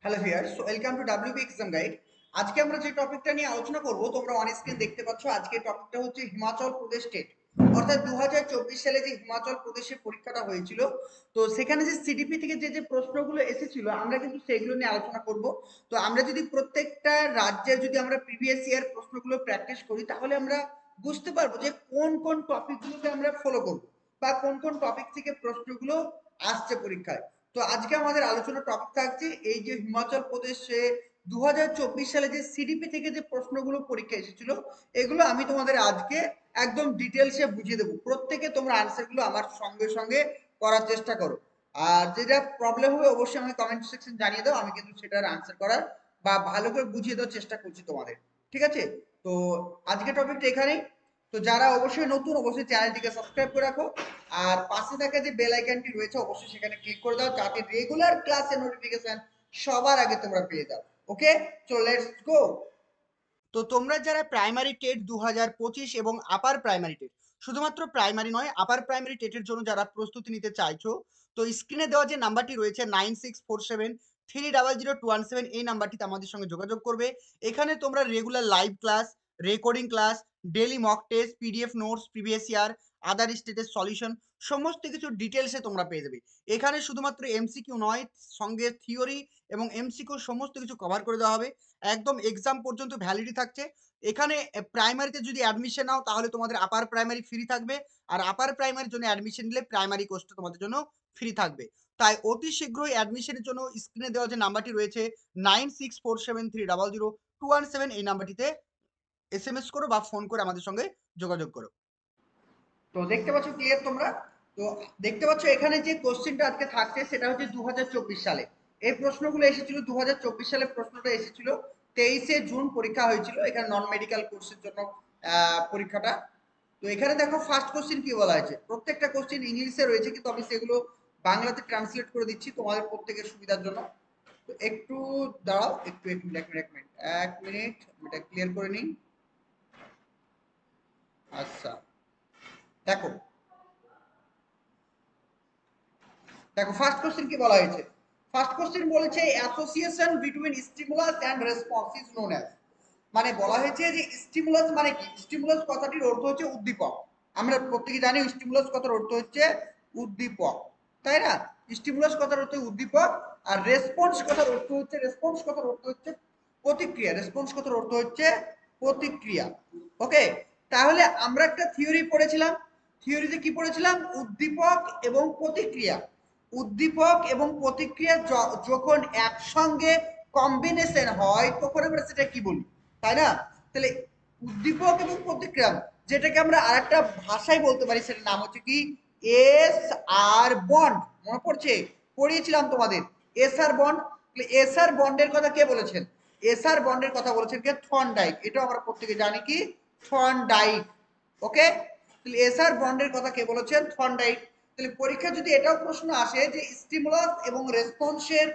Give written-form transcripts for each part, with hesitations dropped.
Hello viewers, welcome to WB exam guide. আজকে আমরা যে টপিকটা নিয়ে আলোচনা করব, তোমরা অন স্ক্রিন দেখতে পাচ্ছ। আজকে টপিকটা হচ্ছে হিমাচল প্রদেশ স্টেট, অর্থাৎ 2024 সালে যে হিমাচল প্রদেশের পরীক্ষাটা হয়েছিল, তো সেখানে যে সিডিপি থেকে যে যে প্রশ্নগুলো এসেছিল আমরা কিন্তু সেগুলো নিয়ে আলোচনা করব। তো আমরা যদি প্রত্যেকটা রাজ্যের যদি আমরা প্রিভিয়াস ইয়ার প্রশ্নগুলো প্র্যাকটিস করি, তাহলে আমরা বুঝতে পারবো যে কোন কোন টপিকগুলোকে আমরা ফলো করব বা কোন কোন টপিক থেকে প্রশ্নগুলো আসছে পরীক্ষায়। তো আজকে আমাদের আলোচনার টপিক থাকছে এই যে হিমাচল প্রদেশে 2024 সালে যে সিডিপি থেকে যে প্রশ্নগুলো পরীক্ষা এসেছিল, এগুলো আমি তোমাদের আজকে একদম ডিটেলসে বুঝিয়ে দেবো। প্রত্যেকে তোমরা আনসারগুলো আমার সঙ্গে সঙ্গে করার চেষ্টা করো। আর যেটা প্রবলেম হবে অবশ্যই আমাকে কমেন্ট সেকশন জানিয়ে দাও, আমি কিন্তু সেটার আনসার করার বা ভালো করে বুঝিয়ে দেওয়ার চেষ্টা করছি তোমাদের। ঠিক আছে? তো আজকে টপিকটা এখানেই। তো যারা অবশ্যই নতুন, অবশ্যই চ্যানেলটিকে সাবস্ক্রাইব করে রাখো। আর পাশে থাকা যে বেল আইকনটি রয়েছে অবশ্যই সেখানে ক্লিক করে দাও, যাতে রেগুলার ক্লাসের নোটিফিকেশন সবার আগে তোমরা পেয়ে যাও। ওকে, চলো লেটস গো। তো তোমরা যারা প্রাইমারি টেট 2025 এবং আপার প্রাইমারি টেট, শুধুমাত্র প্রাইমারি নয় আপার প্রাইমারি টেটের জন্য যারা প্রস্তুতি নিতে চাইছো, তো স্ক্রিনে দেওয়া যে নাম্বারটি রয়েছে 9647300217, এই নাম্বারটিতে আমাদের সঙ্গে যোগাযোগ করবে। এখানে তোমরা regular live class, recording class, daily mock test, PDF notes, previous year, other স্টেটের সলিউশন, সমস্ত কিছু ডিটেলসে তোমরা পেয়ে যাবে। এখানে শুধুমাত্র এমসিকিউ নয়, সঙ্গে থিওরি এবং এমসিকিউ সমস্ত কিছু কভার করে দেওয়া হবে। একদম এক্সাম পর্যন্ত ভ্যালিডি থাকছে। এখানে প্রাইমারিতে যদি অ্যাডমিশন নাও তাহলে তোমাদের আপার প্রাইমারি ফ্রি থাকবে, আর আপার প্রাইমারির জন্য অ্যাডমিশন নিলে প্রাইমারি কোর্সটা তোমাদের জন্য ফ্রি থাকবে। তাই অতি শীঘ্রই অ্যাডমিশনের জন্য স্ক্রিনে দেওয়া যে নাম্বারটি রয়েছে 9647300217, এই নাম্বারটিতে এসএমএস করো বা ফোন করে আমাদের সঙ্গে যোগাযোগ করো। তো দেখতে পাচ্ছ ক্লিয়ার তোমরা? তো দেখতে পাচ্ছ এখানে যে কোশ্চেনটা আজকে থাকছে সেটা হচ্ছে 2024 সালে এই প্রশ্নগুলো এসেছিল। 2024 সালে প্রশ্নটা এসেছিল, 23শে জুন পরীক্ষা হয়েছিল এখানে নন মেডিকেল কোর্সের জন্য পরীক্ষাটা। তো এখানে দেখো ফার্স্ট কোশ্চেন কি বলা হয়েছে। প্রত্যেকটা কোশ্চেন ইংলিশে রয়েছে, কিন্তু আমি সেগুলো বাংলাতে ট্রান্সলেট করে দিচ্ছি তোমাদের প্রত্যেকের সুবিধার জন্য। তো একটু দাঁড়াও, একটু এক মিনিট, এক মিনিট এটা ক্লিয়ার করে নিই। আচ্ছা, দেখো দেখো ফার্স্ট কোশ্চেন কি বলা হয়েছে। ফার্স্ট কোশ্চেন বলেছে association between stimulus and response is known as. মানে বলা হয়েছে যে স্টিমুলাস মানে কি। স্টিমুলাস কথাটির অর্থ হচ্ছে উদ্দীপক। আমরা প্রত্যেকে জানি স্টিমুলাস কথার অর্থ হচ্ছে উদ্দীপক, তাই না? স্টিমুলাস কথার অর্থ উদ্দীপক। আর রেসপন্স কথার অর্থ হচ্ছে, রেসপন্স কথার অর্থ হচ্ছে প্রতিক্রিয়া। রেসপন্স কথার অর্থ হচ্ছে প্রতিক্রিয়া। ওকে, তাহলে আমরা একটা থিওরি পড়েছিলাম। থিওরিতে কি পড়েছিলাম? উদ্দীপক এবং প্রতিক্রিয়া। উদ্দীপক এবং প্রতিক্রিয়া যখন একসঙ্গে কম্বিনেশন হয় তখন আমরা সেটা কি বলি, তাই না? তাহলে উদ্দীপক এবং প্রতিক্রিয়া, যেটাকে আমরা আরেকটা ভাষায় বলতে পারি, সেটার নাম হচ্ছে কি এস আর বন্ড। মনে পড়ছে? পড়িয়েছিলাম তোমাদের এস আর বন্ড। এস আর বন্ডের কথা কে বলেছেন? এস আর বন্ডের কথা বলেছেন কে? থর্নডাইক। এটা আমরা প্রত্যেকে জানি কি থর্নডাইক। ওকে, তাহলে এস আর বন্ডের কথা কে বলেছেন? থর্নডাইক। তাহলে পরীক্ষা যদি এটাও প্রশ্ন আসে যে স্টিমুলাস এবং রেসপন্সের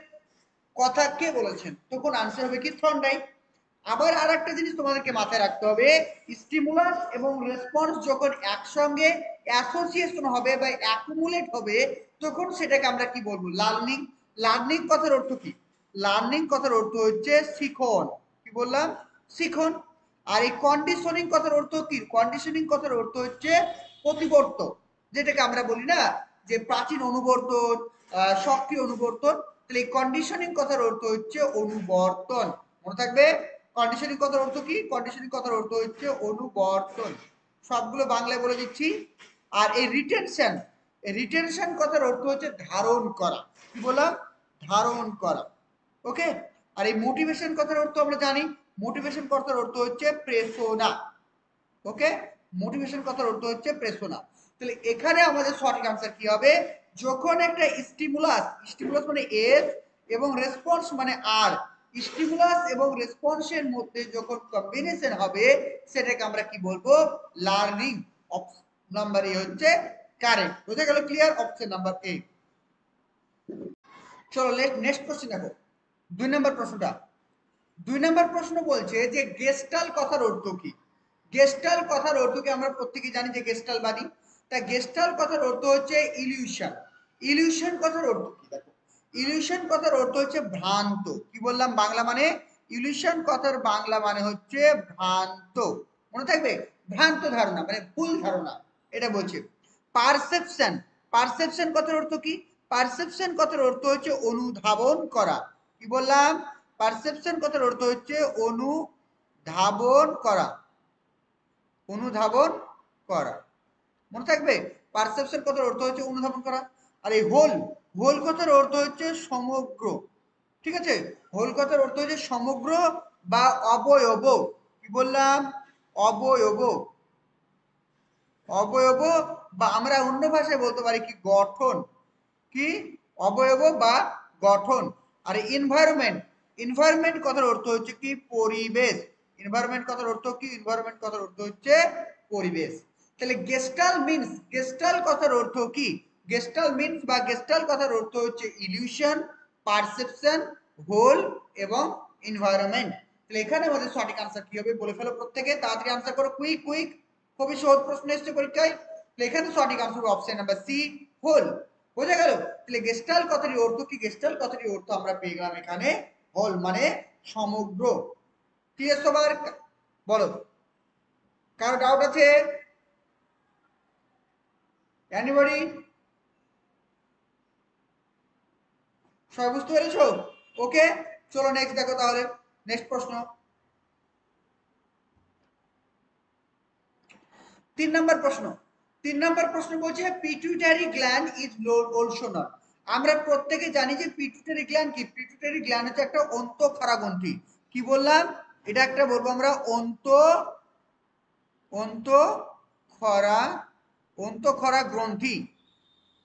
কথা কে বলেছেন, তখন আনসার হবে কি থর্নডাইক। আবার আর একটা জিনিস তোমাদেরকে মাথায় রাখতে হবে, স্টিমুলাস এবং রেসপন্স যখন একসঙ্গে অ্যাসোসিয়েশন হবে বা অ্যাকুমুলেট হবে তখন সেটাকে আমরা কি বলবো? লার্নিং। লার্নিং কথার অর্থ কি? লার্নিং কথার অর্থ হচ্ছে শিখন। কি বললাম? শিখন। আর এই কন্ডিশনিং কথার অর্থ কি? কন্ডিশনিং কথার অর্থ হচ্ছে প্রতিবর্তন, যেটাকে আমরা বলি না যে প্রাচীন অনুবর্তন, সক্রিয় অনুবর্তন। তাহলে এই কন্ডিশনিং কথার অর্থ হচ্ছে অনুবর্তন। মনে থাকবে কন্ডিশনিং কথার অর্থ কি? কন্ডিশনিং কথার অর্থ হচ্ছে অনুবর্তন। সবগুলো বাংলায় বলে দিচ্ছি। আর এই রিটেনশন, রিটেনশন কথার অর্থ হচ্ছে ধারণ করা। কি বললাম? ধারণ করা। ওকে, আর এই মোটিভেশন কথার অর্থ আমরা জানি। মোটিভেশন কথার অর্থ হচ্ছে প্রেরণা। ওকে, মোটিভেশন কথার অর্থ হচ্ছে প্রেরণা। তাহলে এখানে আমাদের সঠিক আনসার কি হবে? যখন একটা স্টিমুলাস, স্টিমুলাস মানে এস এবং রেসপন্স মানে আর, স্টিমুলাস এবং রেসপন্সের মধ্যে যখন কম্বিনেশন হবে সেটাকে আমরা কি বলবো? লার্নিং। অপশন নাম্বার এ হচ্ছে কারেক্ট। বুঝে গেল? ক্লিয়ার? অপশন নাম্বার এ। চলো নেক্সট কোশ্চেন দেখো, 2 নম্বর প্রশ্নটা। 2 নম্বর প্রশ্ন বলছে যে গেস্টাল কথার অর্থ কি। গেস্টাল কথার অর্থ কি? আমরা প্রত্যেকে জানি যে গেস্টাল বাদী। তা গেস্টাল কথার অর্থ হচ্ছে ইলিউশন। ইলিউশন কথার অর্থ কি দেখো। ইলিউশন কথার অর্থ হচ্ছে ভ্রান্ত। কি বললাম বাংলা মানে? ইলিউশন কথার বাংলা মানে হচ্ছে ভ্রান্ত। মনে থাকবে, ভ্রান্ত ধারণা মানে ভুল ধারণা, এটা বলছে। পারসেপশন, পারসেপশন কথার অর্থ কি? পারসেপশন কথার অর্থ হচ্ছে অনুধাবন করা। কি বললাম? পারসেপশন কথার অর্থ হচ্ছে অনুধাবন করা, অনুধাবন করা। মনে থাকবে, পারসেপশন কথার অর্থ হচ্ছে অনুধাবন করা। আর এই হোল, হোল কথার অর্থ হচ্ছে সমগ্র। ঠিক আছে, হোল কথার অর্থ হচ্ছে সমগ্র বা অবয়ব। কি বললাম? অবয়ব, অবয়ব, বা আমরা অন্য ভাষায় বলতে পারি কি গঠন। কি? অবয়ব বা গঠন। আর এনভায়রনমেন্ট, এনভায়রনমেন্ট কথার অর্থ হচ্ছে কি পরিবেশ। এনভায়রনমেন্ট কথার অর্থ কি? এনভায়রনমেন্ট কথার অর্থ হচ্ছে পরিবেশ। তাহলে গেস্টাল মিন্স, গেস্টাল কথার অর্থ কি? গেস্টাল মিন্স বা গেস্টাল কথার অর্থ হচ্ছে ইলিউশন, পারসেপশন, হোল এবং এনভায়রনমেন্ট। তাহলে এখানে আমাদের সঠিক আনসার কি হবে বলে ফেলো প্রত্যেকে, তাড়াতাড়ি আনসার করো, কুইক কুইক। খুবই সহজ প্রশ্ন এসেছে পরীক্ষায়। তাহলে এখানে সঠিক আনসার অপশন নাম্বার সি, হোল। বোঝা গেল? তাহলে গেস্টাল কথাটির অর্থ কি? গেস্টাল কথাটির অর্থ আমরা পেয়ে গেলাম এখানে হোল মানে সমগ্র। ক্লিয়ার সবার? বলো, কারো ডাউট আছে? এনিবডি? সবাই বুঝতে পেরেছো? ওকে, চলো নেক্সট দেখো তাহলে। নেক্সট প্রশ্ন, 3 নম্বর প্রশ্ন। 3 নম্বর প্রশ্ন বলছে pituitary gland is also not. আমরা প্রত্যেকে জানি যে পিটুইটারি গ্ল্যান্ড কি? পিটুইটারি গ্ল্যান্ড হচ্ছে একটা অন্তঃক্ষরা গ্রন্থি। কি বললাম? এটা একটা বলবো আমরা অন্তঃক্ষরা, অন্তঃক্ষরা গ্রন্থি,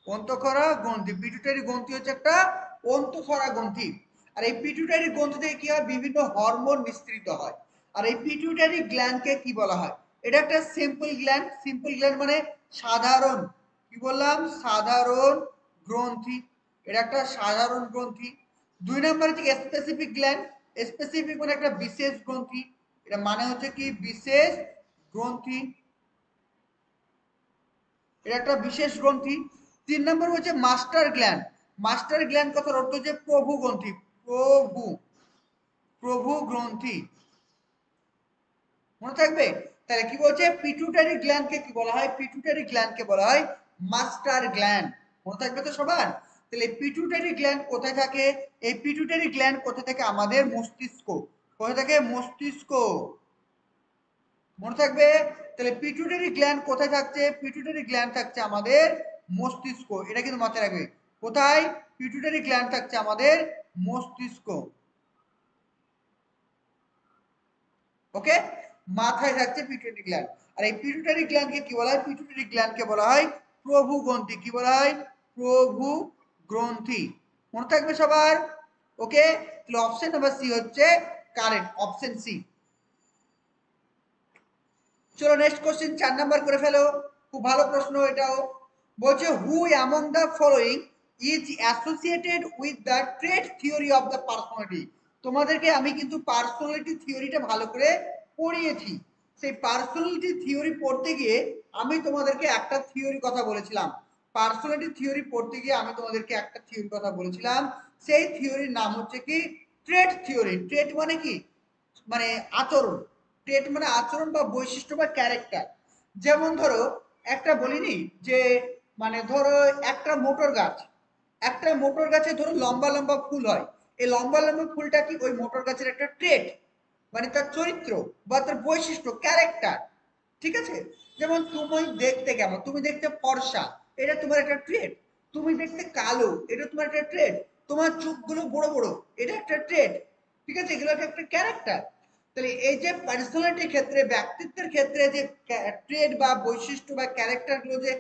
অন্তঃক্ষরা গ্রন্থি। পিটুইটারি গ্রন্থি হচ্ছে একটা অন্তঃক্ষরা গ্রন্থি। আর এই পিটুইটারি গ্রন্থি থেকে কি হয়? বিভিন্ন হরমোন নিঃসৃত হয়। আর এই পিটুইটারি গ্ল্যান্ডকে কি বলা হয়? এটা একটা সিম্পল গ্ল্যান্ড। সিম্পল গ্ল্যান্ড মানে সাধারণ, কি বললাম? সাধারণ গ্রন্থি। এটা একটা সাধারণ গ্রন্থি। 2 নম্বর হচ্ছে স্পেসিফিক গ্ল্যান্ড। স্পেসিফিক মানে একটা বিশেষ গ্রন্থি। এটা মানে হচ্ছে কি বিশেষ গ্রন্থি, এটা একটা বিশেষ গ্রন্থি। 3 নম্বর হচ্ছে মাস্টার গ্ল্যান্ড। মাস্টার গ্ল্যান্ড কথার অর্থ হচ্ছে প্রভু গ্রন্থি, প্রভু, প্রভু গ্রন্থি। মনে থাকবে? তাহলে কি বলছে? পিটুইটারি গ্ল্যান্ডকে কি বলা হয়? পিটুইটারি গ্ল্যান্ডকে বলা হয় মাস্টার গ্ল্যান্ড। মনে থাকবে তো সবার? তাহলে পিটুইটারি গ্ল্যান্ড কোথায় থাকে? এই পিটুইটারি গ্ল্যান্ড কোথায় থাকে? আমাদের মস্তিষ্ক। কোথায় থাকে? মস্তিষ্ক। মনে থাকবে? তাহলে পিটুইটারি গ্ল্যান্ড কোথায় থাকছে? পিটুইটারি গ্ল্যান্ড থাকছে আমাদের মস্তিষ্ক। এটা কিন্তু মাথায় রাখবে। কোথায়? পিটুইটারি গ্ল্যান্ড থাকছে আমাদের মস্তিষ্ক। ওকে, মাথায় থাকছে পিটুইটারি গ্ল্যান্ড। আর এই পিটুইটারি গ্ল্যান্ডকে কি বলা হয়? পিটুইটারি গ্ল্যান্ডকে বলা হয় প্রভু গ্রন্থি। কি বলা হয়? প্রভু গ্রন্থি। মনে থাকবে সবার? ওকে, তাহলে অপশন নাম্বার সি হচ্ছে কারেক্ট, অপশন সি। চলো নেক্সট কোশ্চেন, 4 নম্বর করে ফেলো। খুব ভালো প্রশ্ন এটাও। বলছে who among the following is associated with the trait theory of the personality. তোমাদেরকে আমি কিন্তু পার্সোনালিটি থিওরিটা ভালো করে পড়িয়েছি। সেই পার্সোনালিটি থিওরি পড়তে গিয়ে আমি তোমাদেরকে একটা থিওরি কথা বলেছিলাম। পার্সোনালিটি থিওরি পড়তে গিয়ে আমি তোমাদেরকে একটা থিওরি কথা বলেছিলাম। সেই থিওরির নাম হচ্ছে কি ট্রেট থিওরি। ট্রেট মানে কি? মানে আচরণ। ট্রেট মানে আচরণ বা বৈশিষ্ট্য বা ক্যারেক্টার। যেমন ধরো একটা বলিনি যে মানে ধরো একটা মোটর গাছ, একটা মোটর গাছে ধরো লম্বা লম্বা ফুল হয়। এই লম্বা লম্বা ফুলটা কি? ওই মোটর গাছের একটা ট্রেট, মানে তার চরিত্র বা তার বৈশিষ্ট্য, ক্যারেক্টার। ঠিক আছে? যেমন তুমি দেখতে কেমন? তুমি দেখতে ফর্সা, এটা তোমার একটা ট্রেট। তুমি দেখতে কালো, এটা তোমার একটা ট্রেট। তোমার চোখগুলো বড় বড়, এটা একটা ট্রেট। ঠিক আছে? এগুলো একটা ক্যারেক্টার। তাহলে এই যে পার্সোনালিটির ক্ষেত্রে, ব্যক্তিত্বের ক্ষেত্রে যে ট্রেট বা বৈশিষ্ট্য বা ক্যারেক্টার গুলো যে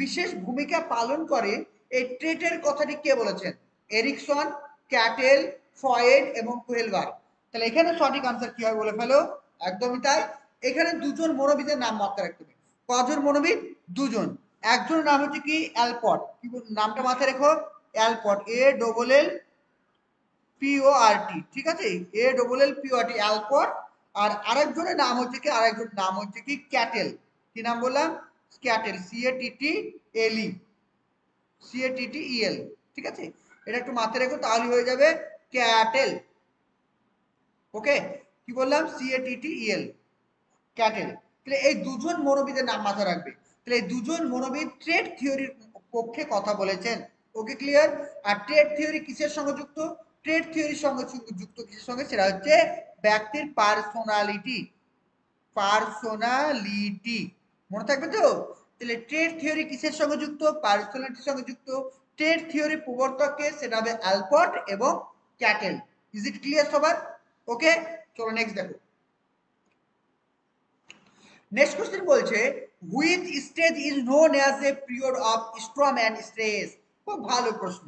বিশেষ ভূমিকা পালন করে, এই ট্রেটের কথাটি কে বলেছেন? এরিকসন, ক্যাটেল, ফয়েড এবং কোহেলবার। তাহলে এখানে সঠিক আনসার কি হয় বলে ফেলো। একদমই তাই। এখানে দুজন মনোবিদের নাম মাথায় রাখতে হবে। কজন মনোবিদ? দুজন। একজনের নাম হচ্ছে কি অ্যালপট। কি নামটা মাথায় রেখো, অ্যালপট, ALLPORT। ঠিক আছে? ALLPORT, অ্যালপট। আর আরেকজনের নাম হচ্ছে কি, আরেকজনের নাম হচ্ছে কি ক্যাটেল। কি নাম বললাম? Cattle, CATTEL, CATTEL। ঠিক আছে? এটা একটু মাথায় রেখো, তাহলে হয়ে যাবে ক্যাটেল। ওকে, কি বললাম? CATTEL, cattle. তাহলে এই দুজন মনোবিদের নাম মাথায় রাখবে। তাহলে এই দুজন মনোবিদ ট্রেড থিওরির পক্ষে কথা বলেছেন। ওকে, ক্লিয়ার? আর ট্রেড থিওরি কিসের সঙ্গে যুক্ত? ট্রেড থিওরির সঙ্গে যুক্ত কিসের সঙ্গে? সেটা হচ্ছে ব্যক্তির পার্সোনালিটি। পার্সোনালিটি মনে থাকবে তো? তাহলে ট্রেড থিওরি কিসের সঙ্গে যুক্ত? পার্সোনালিটির সঙ্গে যুক্ত। ট্রেড থিওরি প্রবর্তককে সেটা হবে অ্যালপট এবং ক্যাটেল। ইজ ইট ক্লিয়ার সবার? ওকে, চলো নেক্সট দেখো। নেক্সট কোশ্চেন বলছে which stage is known as a period of Sturm and stress. খুব ভালো প্রশ্ন।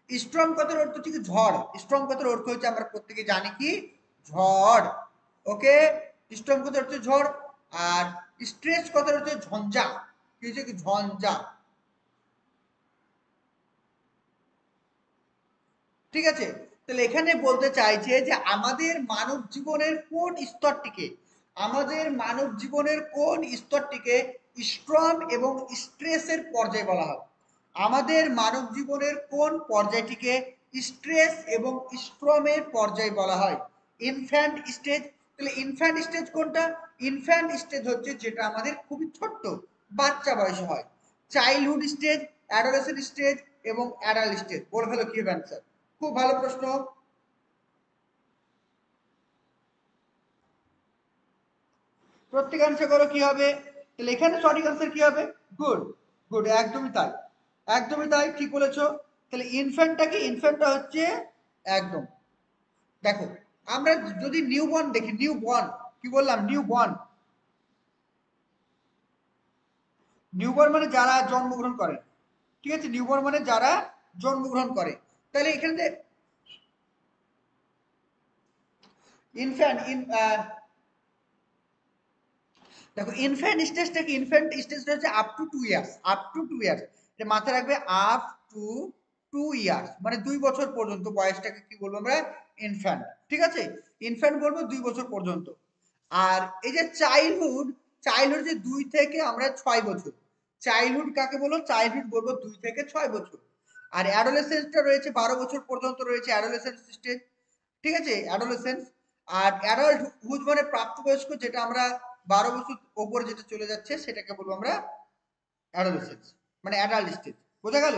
স্টর্ম কথার অর্থ হচ্ছে কি ঝড়। স্টর্ম কথার অর্থ হচ্ছে আমরা প্রত্যেকে জানি কি ঝড়। ওকে, স্টর্ম কথার অর্থ ঝড়। আর স্ট্রেস কথার অর্থ ঝঞ্ঝা। কি হচ্ছে কি ঝঞ্ঝা। ঠিক আছে, তাহলে এখানে বলতে চাইছে যে আমাদের মানব জীবনের কোন স্তরটিকে, আমাদের মানব জীবনের কোন স্তরটিকে স্ট্রম এবং স্ট্রেসের পর্যায় বলা হয়? আমাদের মানব জীবনের কোন পর্যায়টিকে স্ট্রেস এবং স্ট্রমের পর্যায় বলা হয়? Infant stage. তাহলে ইনফ্যান্ট স্টেজ কোনটা? ইনফ্যান্ট স্টেজ হচ্ছে যেটা আমাদের খুবই ছোট্ট বাচ্চা বয়সে হয়। চাইল্ডহুড স্টেজ, অ্যাডোলেসেন্ট স্টেজ এবং অ্যাডাল্ট স্টেজ। বলে ফেলো কি হবে অ্যান্সার। খুব ভালো প্রশ্ন। প্রত্যেক আনসার করো কি হবে। তাহলে এখানে সঠিক আনসার কি হবে? গুড, গুড, একদমই তাই, একদমই তাই, ঠিক বলেছো। তাহলে ইনফ্যান্টটা কি? ইনফ্যান্টটা হচ্ছে একদম, দেখো আমরা যদি নিউ বর্ন দেখি, নিউ বর্ন, কি বললাম? New born. নিউ বর্ন মানে যারা জন্মগ্রহণ করে। ঠিক আছে, নিউ বর্ন মানে যারা জন্মগ্রহণ করে। তাহলে এখানে ইনফ্যান্ট দেখো ইনফ্যান্ট স্টেজটা কি? ইনফ্যান্ট স্টেজটা হচ্ছে up to 2 years. Up to 2 years, এটা মাথায় রাখবে। আপ টু 2 ইয়ার্স মানে 2 বছর পর্যন্ত বয়সটাকে কি বলবো আমরা? ইনফ্যান্ট। ঠিক আছে, ইনফ্যান্ট বলবো 2 বছর পর্যন্ত। আর এই যে চাইল্ডহুড, চাইল্ডহুড যে 2 থেকে আমরা 6 বছর, চাইল্ডহুড কাকে বলো? চাইল্ডহুড বলবো 2 থেকে 6 বছর। আর অ্যাডোলেসেন্সটা রয়েছে 12 বছর পর্যন্ত রয়েছে অ্যাডোলেসেন্স স্টেজ। ঠিক আছে, অ্যাডোলেসেন্স। আর অ্যাডাল্ট হুড মানে প্রাপ্তবয়স্ক, যেটা আমরা 12 বছর ওপরে যেটা চলে যাচ্ছে সেটাকে বলবো আমরা অ্যাডোলেসেন্স, মানে অ্যাডাল্ট স্টেজ। বোঝা গেল?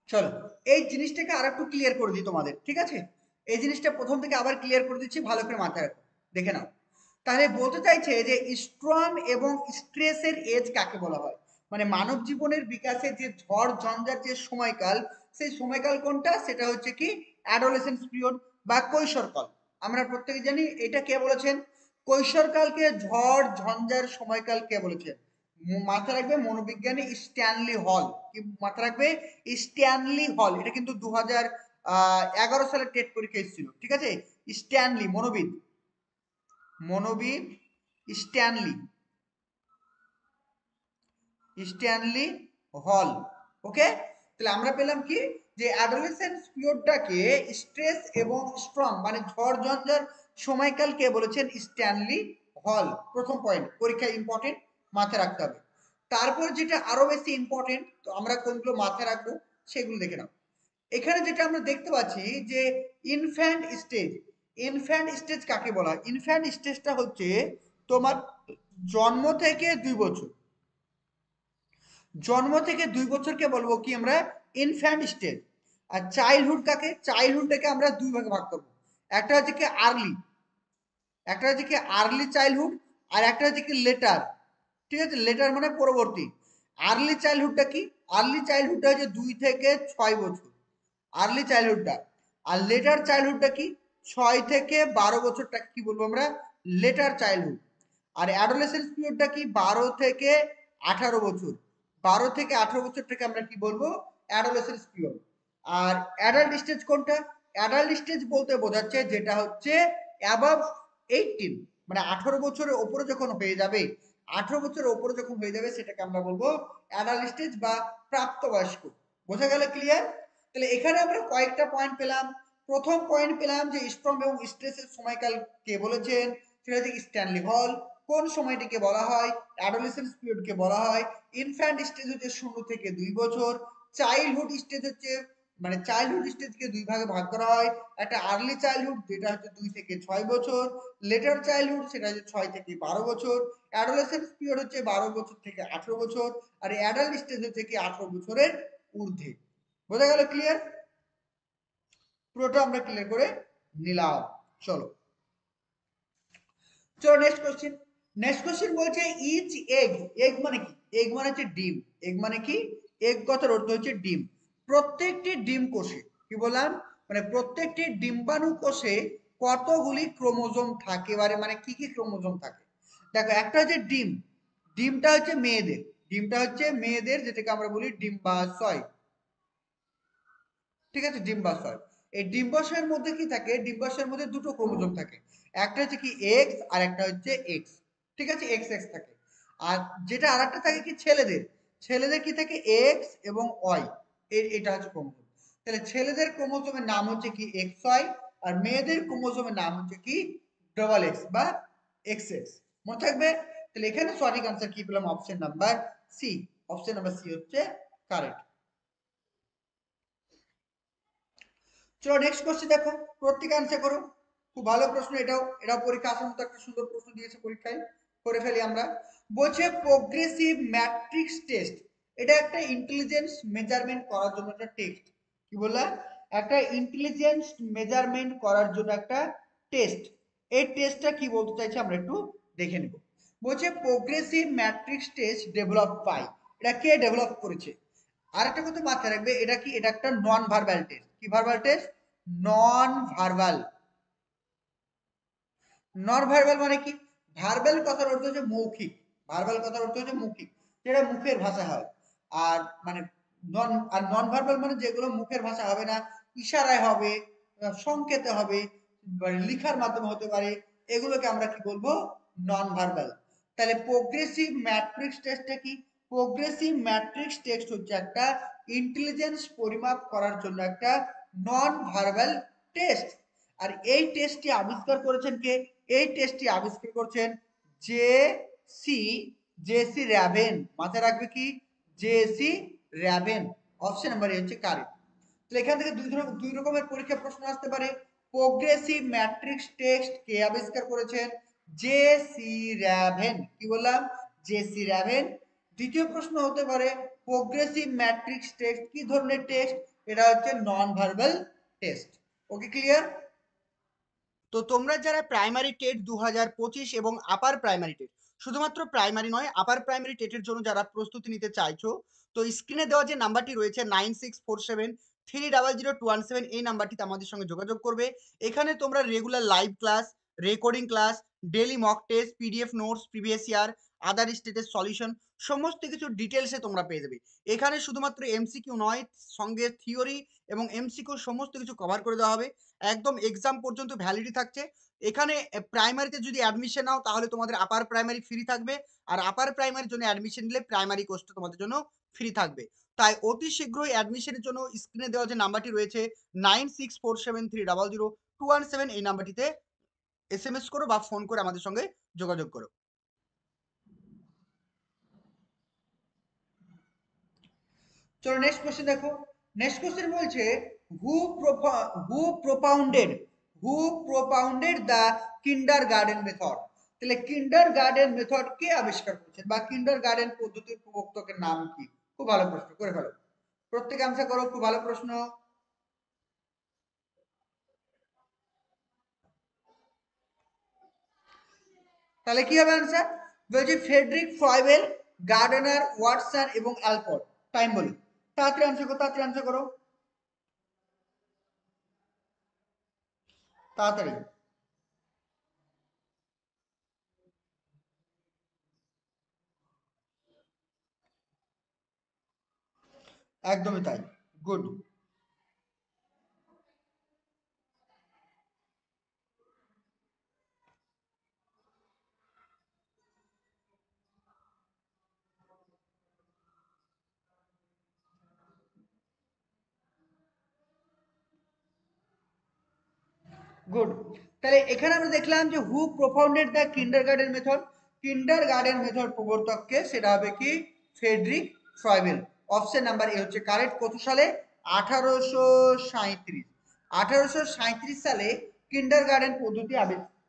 চলো এই জিনিসটাকে আর একটু ক্লিয়ার করে দিই তোমাদের। ঠিক আছে, এই জিনিসটা প্রথম থেকে আবার ক্লিয়ার করে দিচ্ছি, ভালো করে মাথায় রাখো, দেখে নাও। তাহলে বলতে চাইছে যে স্ট্রম এবং স্ট্রেসের এজ কাকে বলা হয়? মানে মানব জীবনের বিকাশের যে ঝড় ঝঞ্ঝার যে সময়কাল, সেই সময়কাল কোনটা? সেটা হচ্ছে কি অ্যাডোলেসেন্স পিরিয়ড বা কৈশোরকাল। আমরা প্রত্যেকে জানি এটা কে বলেছেন? কৈশোরকালকে ঝড় ঝঞ্ঝার সময়কাল কে বলেছেন? মাথায় রাখবে মনোবিজ্ঞানী স্ট্যানলি হল। কি মাথায় রাখবে? স্ট্যানলি হল। এটা কিন্তু 2011 সালে টেট পরীক্ষা এসেছিল। ঠিক আছে, স্ট্যানলি মনোবিদ, মনোবিদ স্ট্যানলি, স্ট্যানলি হল। ওকে, তাহলে আমরা পেলাম কি যে অ্যাডোলেসেন্স পিরিয়ডটাকে স্ট্রেস এবং স্ট্রং মানে ঝড় ঝঞ্ঝার সময়কাল কে বলেছেন? স্ট্যানলি হল। প্রথম পয়েন্ট, পরীক্ষা ইম্পর্টেন্ট, মাথায় রাখতে হবে। তারপর যেটা আরো বেশি ইম্পর্টেন্ট, তো আমরা কোনগুলো মাথায় রাখবো সেগুলো দেখে নাও। এখানে যেটা আমরা দেখতে পাচ্ছি যে ইনফ্যান্ট স্টেজ, ইনফ্যান্ট স্টেজ কাকে বলা হয়? ইনফ্যান্ট স্টেজটা হচ্ছে তোমার জন্ম থেকে 2 বছর, জন্ম থেকে 2 বছরকে বলবো কি আমরা? Infant stage. আর চাইল্ডহুড কাকে? চাইল্ডহুডটাকে আমরা দুই ভাগে ভাগ করবো। একটা হচ্ছে কি আর্লি, একটা হচ্ছে কি আর্লি চাইল্ডহুড, আর একটা হচ্ছে কি লেটার। ঠিক আছে, লেটার মানে পরবর্তী। আর্লি চাইল্ডহুডটা কি? আর্লি চাইল্ডহুডটা হচ্ছে 2 থেকে 6 বছর, আর্লি চাইল্ডহুডটা। আর লেটার চাইল্ডহুডটা কি? 6 থেকে 12 বছরটাকে কি বলবো আমরা? Later childhood. আর অ্যাডোলেসেন্স পিরিয়ডটা কি? 12 থেকে 18 বছর, 12 থেকে 18 বছরটাকে আমরা কি বলবো? Adolescence period. আর অ্যাডাল্ট স্টেজ কোনটা? অ্যাডাল্ট স্টেজ বলতে বোঝাচ্ছে যেটা হচ্ছে অ্যাবাভ 18, মানে 18 বছরের ওপরে যখন হয়ে যাবে, 18 বছরের ওপরে যখন হয়ে যাবে সেটাকে আমরা বলবো অ্যাডাল্ট স্টেজ বা প্রাপ্তবয়স্ক। বোঝা গেল? ক্লিয়ার? তাহলে এখানে আমরা কয়েকটা পয়েন্ট পেলাম। প্রথম পয়েন্ট পেলাম যে স্ট্রম এবং স্ট্রেসের সময়কাল কে বলেছেন, সেটা হচ্ছে স্ট্যানলি হল। কোন সময়টিকে বলা হয়, অ্যাডোলেসেন্স পিরিয়ডকে বলা হয়। ইনফ্যান্ট স্টেজ হচ্ছে 0 থেকে 2 বছর। চাইল্ডহুড স্টেজ হচ্ছে মানে চাইল্ডহুড স্টেজকে দুই ভাগে ভাগ করা হয়, একটা আর্লি চাইল্ডহুড যেটা হচ্ছে 2 থেকে 6 বছর, লেটার চাইল্ডহুড সেটা হচ্ছে 6 থেকে 12 বছর, অ্যাডোলেসেন্স পিরিয়ড হচ্ছে 12 বছর থেকে 18 বছর, আর অ্যাডাল্ট স্টেজ হচ্ছে কি 18 বছরের ঊর্ধ্বে। বোঝা গেল? ক্লিয়ার? পুরোটা আমরা ক্লিয়ার করে নিলাম। চলো চলো নেক্সট কোশ্চেন। নেক্সট কোশ্চেন বলছে ইচ এগ, এগ মানে কি? এগ মানে হচ্ছে ডিম। এগ মানে কি? এগ কথার অর্থ হচ্ছে ডিম। প্রত্যেকটি ডিম কোষে, কি বললাম, মানে প্রত্যেকটি ডিম্বাণু কোষে কতগুলি ক্রোমোজোম থাকে, এবারে মানে কি কি ক্রোমোজোম থাকে। দেখো একটা হচ্ছে ডিম, ডিমটা হচ্ছে মেয়েদের, ডিমটা হচ্ছে মেয়েদের যেটাকে আমরা বলি ডিম্বাশয়। ঠিক আছে, ডিম্বাশয়। এই ডিম্বাশয়ের মধ্যে কি থাকে, ডিম্বাশয়ের মধ্যে দুটো ক্রোমোজোম থাকে, একটা হচ্ছে কি এক্স আর একটা হচ্ছে এক্স। ঠিক আছে, এক্স এক্স থাকে। আর যেটা আরেকটা থাকে কি ছেলেদের, ছেলেদের কি থাকে এক্স এবং ওয়াই, এটা হচ্ছে ক্রোমোজোম। তাহলে ছেলেদের ক্রোমোজোমের নাম হচ্ছে কি এক্স ওয়াই, আর মেয়েদের ক্রোমোজোমের নাম হচ্ছে কি ডবল এক্স বা এক্স এক্স। মনে থাকবে? তাহলে এখানে সঠিক আনসার কি পেলাম, option number C. Option number C হচ্ছে কারেক্ট। চলো নেক্সট কোশ্চেন দেখো, প্রত্যেকে আনসার করো। খুব ভালো প্রশ্ন এটাও, এটাও পরীক্ষা আসার মতো একটা সুন্দর প্রশ্ন দিয়েছে পরীক্ষায়, করে ফেলি আমরা। বলছে প্রোগ্রেসিভ ম্যাট্রিক্স টেস্ট, এটা একটা ইন্টেলিজেন্স মেজারমেন্ট করার জন্য একটা টেস্ট। কি বললাম? একটা ইন্টেলিজেন্স মেজারমেন্ট করার জন্য একটা টেস্ট। এই টেস্টটা কি বলতে চাইছে আমরা একটু দেখে নেব। বলছে progressive matrix test develop by, এটা কে ডেভেলপ করেছে? আরেকটা কথা মাথায় রাখবে, এটা কি, এটা একটা নন ভার্বাল টেস্ট। কি verbal test? Non verbal. Non verbal মানে কি? ভার্বাল কথার অর্থ হচ্ছে মৌখিক, ভার্বাল কথার অর্থ হচ্ছে মৌখিক, যেটা মুখের ভাষা হয়। আর মানে নন ভার্বাল মানে যেগুলো মুখের ভাষা হবে না, ইশারায় হবে, সংকেতে হবে, লিখার মাধ্যমে হতে পারে, এগুলোকে আমরা কি বলবো, নন ভার্বাল। তাহলে প্রোগ্রেসিভ ম্যাট্রিক্স টেস্টটা কি? প্রোগ্রেসিভ ম্যাট্রিক্স টেস্ট হচ্ছে একটা ইন্টেলিজেন্স পরিমাপ করার জন্য একটা নন ভার্বাল টেস্ট। আর এই টেস্টটি আবিষ্কার করেছেন কে? এই টেস্টটি আবিষ্কার করেছেন জে সি, জেসি র্যাভেন। মাথায় রাখবে কি, জেসি র্যাভেন। অপশন নাম্বার হচ্ছে কারেক্ট। তাহলে এখান থেকে দুই রকমের পরীক্ষা প্রশ্ন আসতে পারে। প্রোগ্রেসিভ ম্যাট্রিক্স টেস্ট কে আবিষ্কার করেছেন? J C Raven. কি বললাম? J C Raven. দ্বিতীয় প্রশ্ন হতে পারে প্রোগ্রেসিভ ম্যাট্রিক্স টেস্ট কি ধরনের টেস্ট? এটা হচ্ছে নন ভার্বাল টেস্ট। ওকে, ক্লিয়ার? তো তোমরা যারা প্রাইমারি টেট 2025 এবং আপার প্রাইমারি টেট, শুধুমাত্র প্রাইমারি নয় আপার প্রাইমারি টেটের জন্য যারা প্রস্তুতি নিতে চাইছো, তো স্ক্রিনে দেওয়া যে নাম্বারটি রয়েছে 9647300217, এই নাম্বারটিতে আমাদের সঙ্গে যোগাযোগ করবে। এখানে তোমরা regular live class, recording class, daily mock test, PDF notes, previous year, other স্টেটের সলিউশন, সমস্ত কিছু ডিটেলসে তোমরা পেয়ে যাবে। এখানে শুধুমাত্র এমসিকিউ নয়, সঙ্গে থিওরি এবং এমসিকিউ সমস্ত কিছু কভার করে দেওয়া হবে। একদম এক্সাম পর্যন্ত ভ্যালিডি থাকছে। এখানে প্রাইমারিতে যদি অ্যাডমিশন নাও তাহলে তোমাদের আপার প্রাইমারি ফ্রি থাকবে, আর আপার প্রাইমারির জন্য অ্যাডমিশন নিলে প্রাইমারি কোর্সটা তোমাদের জন্য ফ্রি থাকবে। তাই অতি শীঘ্রই অ্যাডমিশনের জন্য স্ক্রিনে দেওয়া যে নাম্বারটি রয়েছে 9647300217, এই নাম্বারটিতে এসএমএস করো বা ফোন করে আমাদের সঙ্গে যোগাযোগ করো। চলো নেক্সট কোশ্চেন দেখো। নেক্সট কোশ্চেন বলছে who who propounded who propounded the kindergarten method. তাহলে কিন্ডার গার্ডেন মেথড কে আবিষ্কার করেছেন বা কিন্ডার গার্ডেন পদ্ধতির প্রবর্তকের নাম কি? খুব ভালো প্রশ্ন, করে ফেলো। প্রত্যেকে আনসার করো, খুব ভালো প্রশ্ন। তাহলে কি হবে আনসার? বলছি ফ্রেডরিক ফ্রয়েবেল, গার্ডেনার, ওয়াটসন এবং অ্যালপট। টাইম বলি, তাড়াতাড়ি আনসার করো, তাড়াতাড়ি আনসার করো, তাড়াতাড়ি। একদমই তাই, গুড। গুড। তাহলে এখানে আমরা দেখলাম যে who propounded the kindergarten method. Kindergarten method প্রবর্তককে, সেটা হবে কি Friedrich Froebel. Option number A হচ্ছে কারেক্ট। কত সালে? 1837। 1837 সালে কিন্ডারগার্টেন পদ্ধতি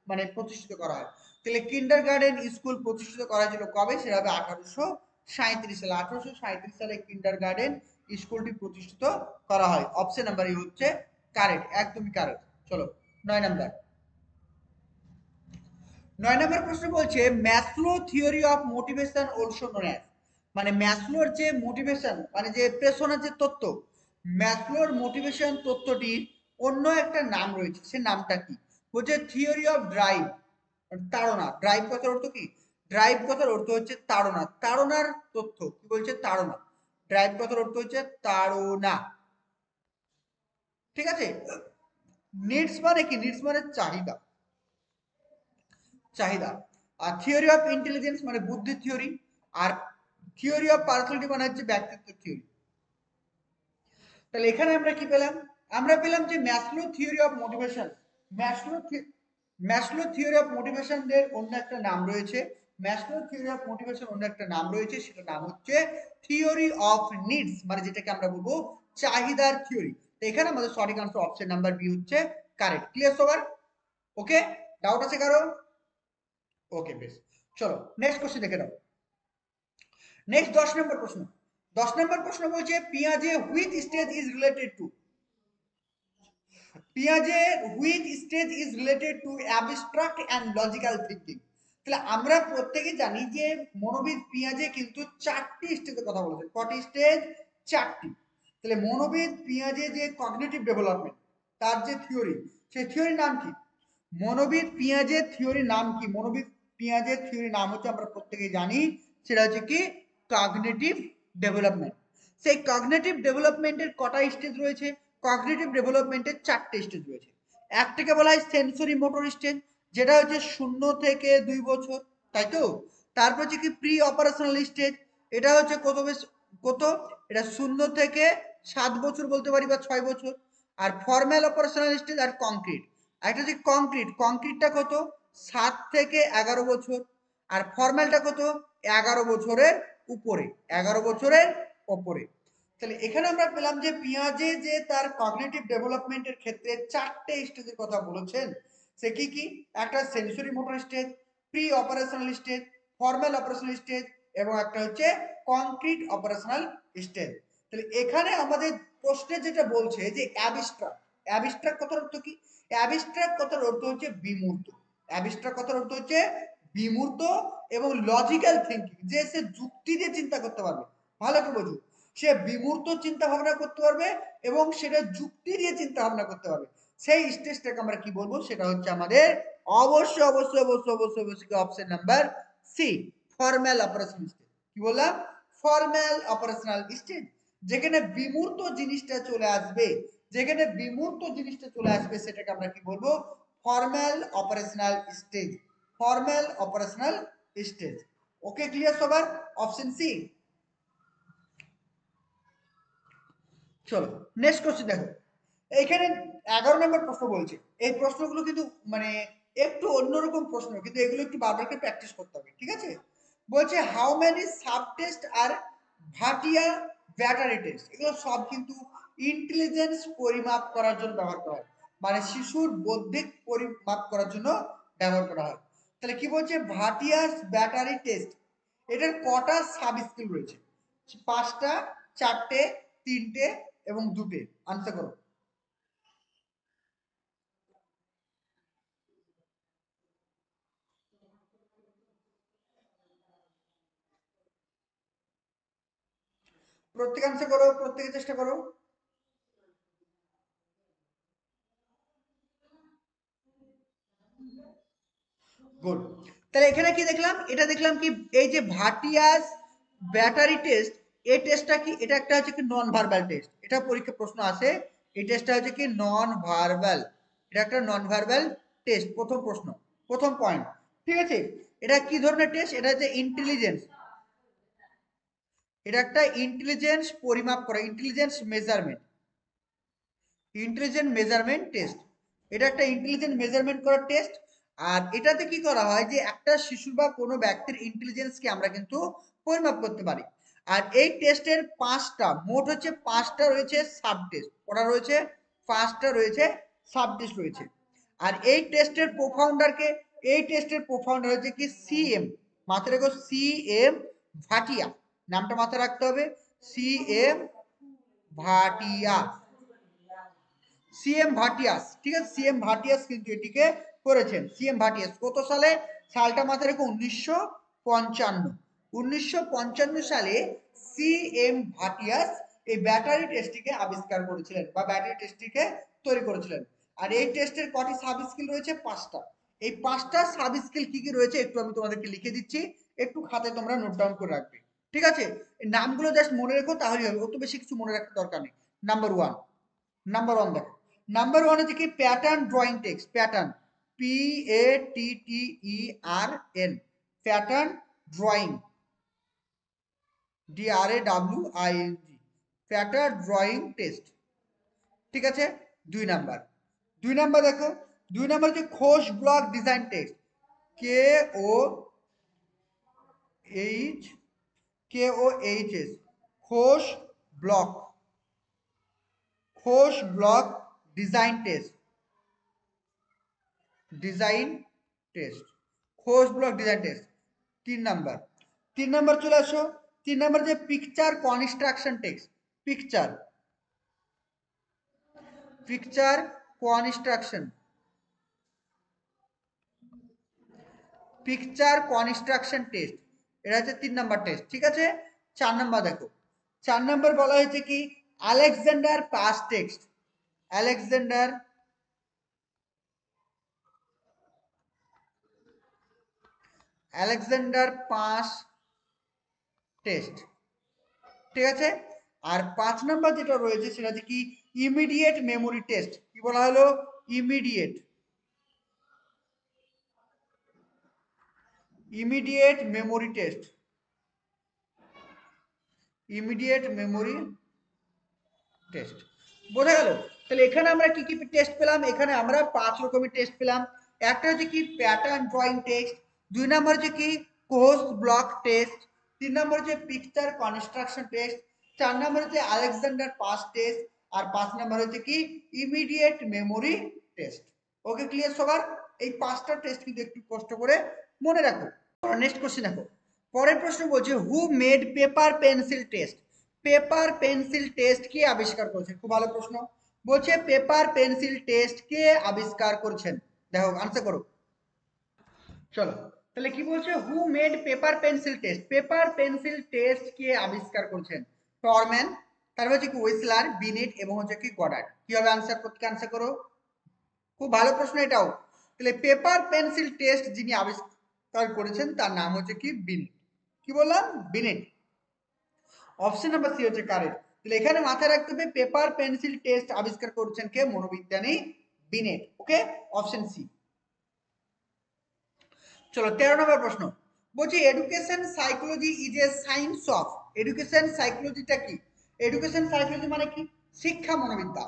মানে প্রতিষ্ঠিত করা হয়। তাহলে কিন্ডারগার্টেন স্কুল প্রতিষ্ঠিত করা হয়েছিল কবে? সেটা হবে 1837 সালে। 1837 সালে কিন্ডারগার্টেন স্কুলটি প্রতিষ্ঠিত করা হয়। অপশন নাম্বার এ হচ্ছে কারেক্ট, একদমই কারেক্ট। চলো 9 নাম্বার। 9 নাম্বার প্রশ্ন বলছে Maslow theory of motivation also known as, মানে ম্যাসলোর যে মোটিভেশন মানে যে প্রেরণার যে তত্ত্ব, ম্যাসলোর মোটিভেশন তত্ত্বটির অন্য একটা নাম রয়েছে, সে নামটা কি? বলছে থিওরি অফ ড্রাইভ, তাড়না। ড্রাইভ কথার অর্থ কি? ড্রাইভ কথার অর্থ হচ্ছে তাড়না, তাড়নার তথ্য। কি বলছে? তাড়না। ড্রাইভ কথার অর্থ হচ্ছে তাড়না, ঠিক আছে? নিডস মানে কি? নিডস মানে চাহিদা, চাহিদা। আর থিওরি অফ ইন্টেলিজেন্স মানে বুদ্ধি থিওরি। আর থিওরি অফ পার্সোনালিটি মানে হচ্ছে ব্যক্তিত্ব থিওরি। তাহলে এখানে আমরা কি পেলাম? আমরা পেলাম যে Maslow theory of motivation, Maslow Maslow theory of motivation এর অন্য একটা নাম রয়েছে। ম্যাসলো থিওরি অফ মোটিভেশন অন্য একটা নাম রয়েছে, সেটা নাম হচ্ছে থিওরি অফ নিডস, মানে যেটাকে আমরা বলবো চাহিদার থিওরি। তো এখানে আমাদের সঠিক আনসার অপশন নাম্বার বি হচ্ছে কারেক্ট। ক্লিয়ার সবার? ওকে, ডাউট আছে কারো? ওকে বেশ, চলো নেক্সট কোশ্চেন দেখে নাও। নেক্সট 10 নম্বর প্রশ্ন। 10 নম্বর প্রশ্ন বলছে পিয়াজে which stage is related to, পিয়াজের which stage is related to abstract and logical thinking. তাহলে আমরা প্রত্যেকে জানি যে মনোবিদ পিয়াজে কিন্তু 4টি স্টেজের কথা বলেছেন। কটি স্টেজ? 4টি। তাহলে মনোবিদ পিয়াজে যে কগনিটিভ ডেভেলপমেন্ট, তার যে থিওরি, সেই থিওরির নাম কি? মনোবিদ পিয়াজের থিওরির নাম কি? মনোবিদ পিয়াজের থিওরির নাম হচ্ছে, আমরা প্রত্যেকেই জানি, সেটা হচ্ছে কি কগনিটিভ ডেভেলপমেন্ট। সেই কগনিটিভ ডেভেলপমেন্টের কটা স্টেজ রয়েছে? কগনিটিভ ডেভেলপমেন্টের 4টে স্টেজ রয়েছে। একটাকে বলা হয় সেন্সরি মোটর স্টেজ, যেটা হচ্ছে 0 থেকে 2 বছর, তাই তো? তারপর হচ্ছে কি প্রি অপারেশনাল স্টেজ, এটা হচ্ছে কত? এটা 0 থেকে 7 বছর বলতে পারি, বা 6 বছর। আর ফর্মাল অপারেশনাল স্টেজ আর কংক্রিট। একটা হচ্ছে কংক্রিট, কংক্রিটটা কত? 7 থেকে 11 বছর। আর ফর্মালটা কত? 11 বছরের উপরে, 11 বছরের উপরে। তাহলে এখানে আমরা পেলাম যে পিয়াজে যে তার কগনিটিভ ডেভেলপমেন্টের ক্ষেত্রে 4টে স্টেজের কথা বলেছেন। সে কি কি? একটা sensory motor stage, pre operational stage, formal operational stage, এবং একটা হচ্ছে কংক্রিট অপারেশনাল স্টেজ। তাহলে এখানে আমাদের প্রশ্নে যেটা বলছে যে অ্যাবস্ট্রাক্ট, অ্যাবস্ট্রাক্ট কথার অর্থ কি? অ্যাবস্ট্রাক্ট কথার অর্থ হচ্ছে বিমূর্ত। অ্যাবস্ট্রাক্ট কথার অর্থ হচ্ছে বিমূর্ত, এবং লজিক্যাল থিঙ্কিং, যে সে যুক্তি দিয়ে চিন্তা করতে পারবে। ভালো করে বোঝো, সে বিমূর্ত চিন্তা ভাবনা করতে পারবে এবং সেটা যুক্তি দিয়ে চিন্তা ভাবনা করতে পারবে। সেই স্টেজটাকে আমরা কি বলবো? সেটা হচ্ছে আমাদের অবশ্যই অবশ্যই অবশ্যই অবশ্যই অবশ্যই option number C, formal operational stage. কি বললাম? Formal operational stage. যেখানে বিমূর্ত জিনিসটা চলে আসবে, যেখানে বিমূর্ত জিনিসটা চলে আসবে, সেটাকে আমরা কি বলবো? Formal operational stage, formal operational stage. Okay, clear সবার? Option C. চলো নেক্সট কোশ্চেন দেখো। এইখানে 11 নম্বর প্রশ্ন বলছে। এই প্রশ্নগুলো কিন্তু মানে একটু অন্যরকম প্রশ্ন, কিন্তু এগুলো একটু বারবার করে প্র্যাকটিস করতে হবে, ঠিক আছে? বলছে হাউ মেনি সাব টেস্ট আর ভাটিয়া ব্যাটারি টেস্ট, এগুলো সব কিন্তু ইন্টেলিজেন্স পরিমাপ করার জন্য ব্যবহার করা হয়, মানে শিশুর বৌদ্ধিক পরিমাপ করার জন্য ব্যবহার করা হয়। তাহলে কি বলছে? ভাটিয়াস ব্যাটারি টেস্ট, এটার কটা সাব স্কিল রয়েছে? 5টা, 4টে, 3টে এবং 2টে। আনসার করো। প্রত্যেকে আনসার করো, প্রত্যেকে চেষ্টা করো। গুড। তাহলে এখানে কি দেখলাম? এটা দেখলাম কি এই যে ভাটিয়াস ব্যাটারি টেস্ট, এই টেস্টটা কি? এটা একটা হচ্ছে কি নন ভার্বাল টেস্ট, এটা পরীক্ষা প্রশ্ন আসে। এই টেস্টটা হচ্ছে কি নন ভার্বাল, এটা একটা নন ভার্বাল টেস্ট। প্রথম প্রশ্ন, প্রথম পয়েন্ট, ঠিক আছে? এটা কি ধরনের টেস্ট? এটা হচ্ছে ইন্টেলিজেন্স, এটা একটা ইন্টেলিজেন্স পরিমাপ করা, intelligence measurement, intelligent measurement test. এটা একটা ইন্টেলিজেন্স মেজারমেন্ট করার টেস্ট। আর এটাতে কি করা হয় যে একটা শিশুর বা কোনো ব্যক্তির ইন্টেলিজেন্সকে আমরা কিন্তু পরিমাপ করতে পারি। আর এই টেস্টের মোট হচ্ছে পাঁচটা রয়েছে সাব টেস্ট। ওটা রয়েছে পাঁচটা রয়েছে সাব টেস্ট রয়েছে। আর এই টেস্টের প্রোফাউন্ডার হচ্ছে কি সিএম, মাথায় রেখো, সিএম ভাটিয়া, নামটা মাথায় রাখতে হবে, সিএম ভাটিয়া, সিএম ভাটিয়াস, ঠিক আছে, সিএম ভাটিয়াস কিন্তু এটিকে করেছেন। সিএম ভাটিয়াস কত সালে? সালটা মাথায় রেখো 1955। 1955 সালে সিএম ভাটিয়াস এই ব্যাটারি টেস্টটিকে আবিষ্কার করেছিলেন বা ব্যাটারি টেস্টটিকে তৈরি করেছিলেন। আর এই টেস্টের কটি সাব স্কিল রয়েছে? পাঁচটা। এই পাঁচটা সাব স্কিল কি কি রয়েছে একটু আমি তোমাদেরকে লিখে দিচ্ছি, একটু খাতায় তোমরা নোট ডাউন করে রাখবে, ঠিক আছে? এই নামগুলো জাস্ট মনে রেখো, তাহলেই হবে, অত বেশি কিছু মনে রাখার দরকার নেই। নাম্বার ওয়ান দেখো, নাম্বার ওয়ান হচ্ছে কি pattern drawing text. Pattern, PATTERN, pattern drawing, DRAWING, pattern drawing test, ঠিক আছে? 2 নাম্বার। 2 নাম্বার দেখো, 2 নাম্বার হচ্ছে Kohs block design test, KOHS, Kohs block design test, Kohs block design test. 3 number. 3 number চলে আসো, 3 number যে picture construction test, picture construction test, এটা হচ্ছে 3 number test, ঠিক আছে? 4 নাম্বার দেখো, 4 নাম্বার বলা হয়েছে কি Alexander pass text, Alexander pass test, ঠিক আছে? আর 5 নাম্বার যেটা রয়েছে সেটা হচ্ছে কি ইমিডিয়েট মেমোরি টেস্ট। কি বলা হলো? ইমিডিয়েট মেমোরি টেস্ট, বোঝা গেল? তাহলে এখানে আমরা কি কি টেস্ট পেলাম? এখানে আমরা 5 রকমের টেস্ট পেলাম। একটা হচ্ছে কি প্যাটার্ন ড্রয়িং টেস্ট, 2 নাম্বার হচ্ছে কি কোষ ব্লক টেস্ট, 3 নাম্বার হচ্ছে পিকচার কনস্ট্রাকশন টেস্ট, 4 নাম্বার হচ্ছে আলেকজান্ডার পাস টেস্ট, আর 5 নাম্বার হচ্ছে কি ইমিডিয়েট মেমোরি টেস্ট। ওকে, ক্লিয়ার সবার? এই 5টা টেস্ট কিন্তু একটু কষ্ট করে মনে রাখো। নেক্সট কোশ্চেন দেখো, পরের প্রশ্ন বলছে who made paper pencil test. Paper pencil test কে আবিষ্কার করেছেন? খুব ভালো প্রশ্ন। বলছে পেপার পেন্সিল টেস্ট কে আবিষ্কার করেছেন? দেখো আনসার করো। চলো, তাহলে কি বলছে who made paper pencil test, paper pencil test কে আবিষ্কার করেছেন? টরম্যান, তারপর হচ্ছে কি ওয়েসলার, বিনেট এবং হচ্ছে কি গডার্ড। কি হবে আনসার? প্রত্যেকে আনসার করো। খুব ভালো প্রশ্ন এটাও। তাহলে পেপার পেন্সিল টেস্ট যিনি আবিষ্কার করেছেন তার নাম হচ্ছে কি বিনেট। কি বললাম? বিনেট। অপশন নাম্বার সি হচ্ছে কারেক্ট। তাহলে এখানে মাথায় রাখতে হবে পেপার পেন্সিল টেস্ট আবিষ্কার করেছেন কে? মনোবিজ্ঞানী বিনেট। ওকে, অপশন সি। চলো 13 নম্বর প্রশ্ন, বলছি education psychology is a science of. Education সাইকোলজিটা কি? এডুকেশন সাইকোলজি মানে কি? শিক্ষা মনোবিদ্যা।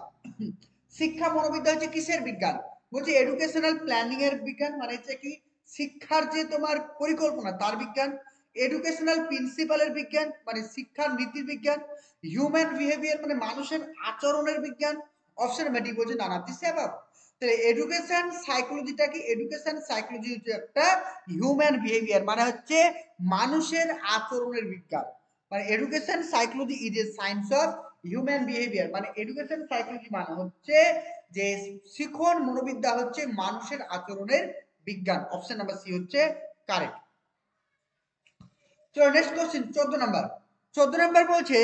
শিক্ষা মনোবিদ্যা হচ্ছে কিসের বিজ্ঞান? বলছি এডুকেশনাল প্ল্যানিং এর বিজ্ঞান, মানে হচ্ছে কি শিক্ষার যে তোমার পরিকল্পনা তার বিজ্ঞান। এডুকেশনাল প্রিন্সিপালের বিজ্ঞান, মানে শিক্ষার নীতির বিজ্ঞান। হিউম্যান বিহেভিয়ার, মানে মানুষের আচরণের বিজ্ঞান। অপশন নাম্বার ডি বলছে নান অফ দিস অ্যাবাভ। তাহলে এডুকেশন সাইকোলজিটা কি? এডুকেশন সাইকোলজি হচ্ছে একটা হিউম্যান বিহেভিয়ার, মানে হচ্ছে মানুষের আচরণের বিজ্ঞান। মানে education psychology is a science of human behaviour, মানে এডুকেশন সাইকোলজি মানে হচ্ছে যে শিখন মনোবিদ্যা হচ্ছে মানুষের আচরণের বিজ্ঞান। অপশন নাম্বার সি হচ্ছে কারেক্ট। চলো নেক্সট কোশ্চেন 14 নাম্বার। 14 নাম্বার বলছে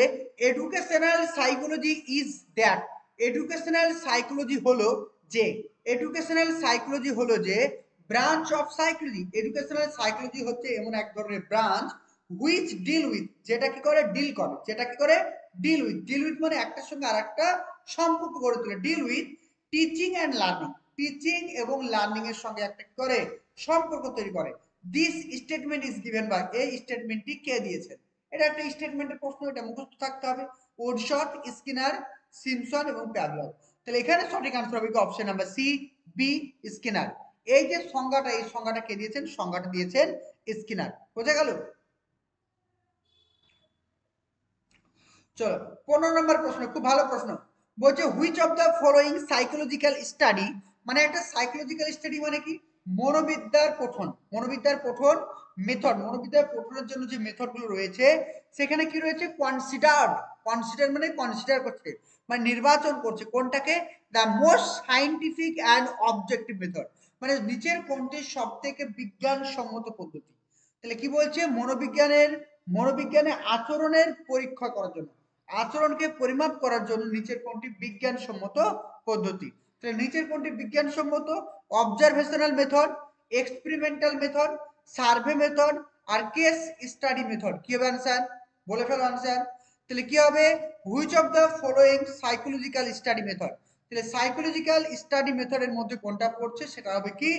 educational psychology is that. Educational psychology হলো যে, এডুকেশনাল সাইকোলজি হলো যে branch of psychology. Educational psychology হচ্ছে এমন এক ধরনের ব্রাঞ্চ হুইচ ডিল উইথ, যেটা কি করে? ডিল করে। যেটা কি করে? Deal with. ডিল উইথ মানে একটার সঙ্গে আরেকটা সম্পর্ক গড়ে তোলে। Deal with teaching and learning, teaching এবং লার্নিং এর সঙ্গে একটা কি করে? সম্পর্ক তৈরি করে। This statement is given by, এই স্টেটমেন্টটি কে দিয়েছেন? এটা একটা স্টেটমেন্টের প্রশ্ন, এটা মুখস্থ থাকতে হবে। উডশট, স্কিনার, সিমসন এবং প্যাভলভ। তাহলে এখানে সঠিক আনসার হবে option number C, B Skinner. এই যে সংজ্ঞাটা, এই সংজ্ঞাটা কে দিয়েছেন? সংজ্ঞাটা দিয়েছেন স্কিনার। বোঝা গেল? চলো 15 নম্বর প্রশ্ন, খুব ভালো প্রশ্ন। বলছে which of the following psychological study, মানে একটা সাইকোলজিক্যাল স্টাডি মানে কি? মনোবিদ্যার পঠন, মনোবিদ্যার পঠন মেথড, মনোবিদ্যার পঠনের জন্য যে মেথডগুলো রয়েছে সেখানে কি রয়েছে? কনসিডার্ড, কনসিডার মানে কনসিডার করছে, মানে নির্বাচন করছে কোনটাকে? The most scientific and objective method, মানে নিচের কোনটি সব থেকে বিজ্ঞানসম্মত পদ্ধতি। তাহলে কি বলছে? মনোবিজ্ঞানে আচরণের পরীক্ষা করার জন্য, আচরণকে পরিমাপ করার জন্য নিচের কোনটি বিজ্ঞানসম্মত পদ্ধতি? তাহলে নিচের কোনটি বিজ্ঞানসম্মত? Observational method, experimental method, survey method আর কেস স্টাডি মেথড। কি হবে আনসার? বলে ফেলো আনসার। তাহলে কি হবে? Which of the following psychological study method, তাহলে সাইকোলজিক্যাল স্টাডি মেথডের মধ্যে কোনটা পড়ছে? সেটা হবে কি?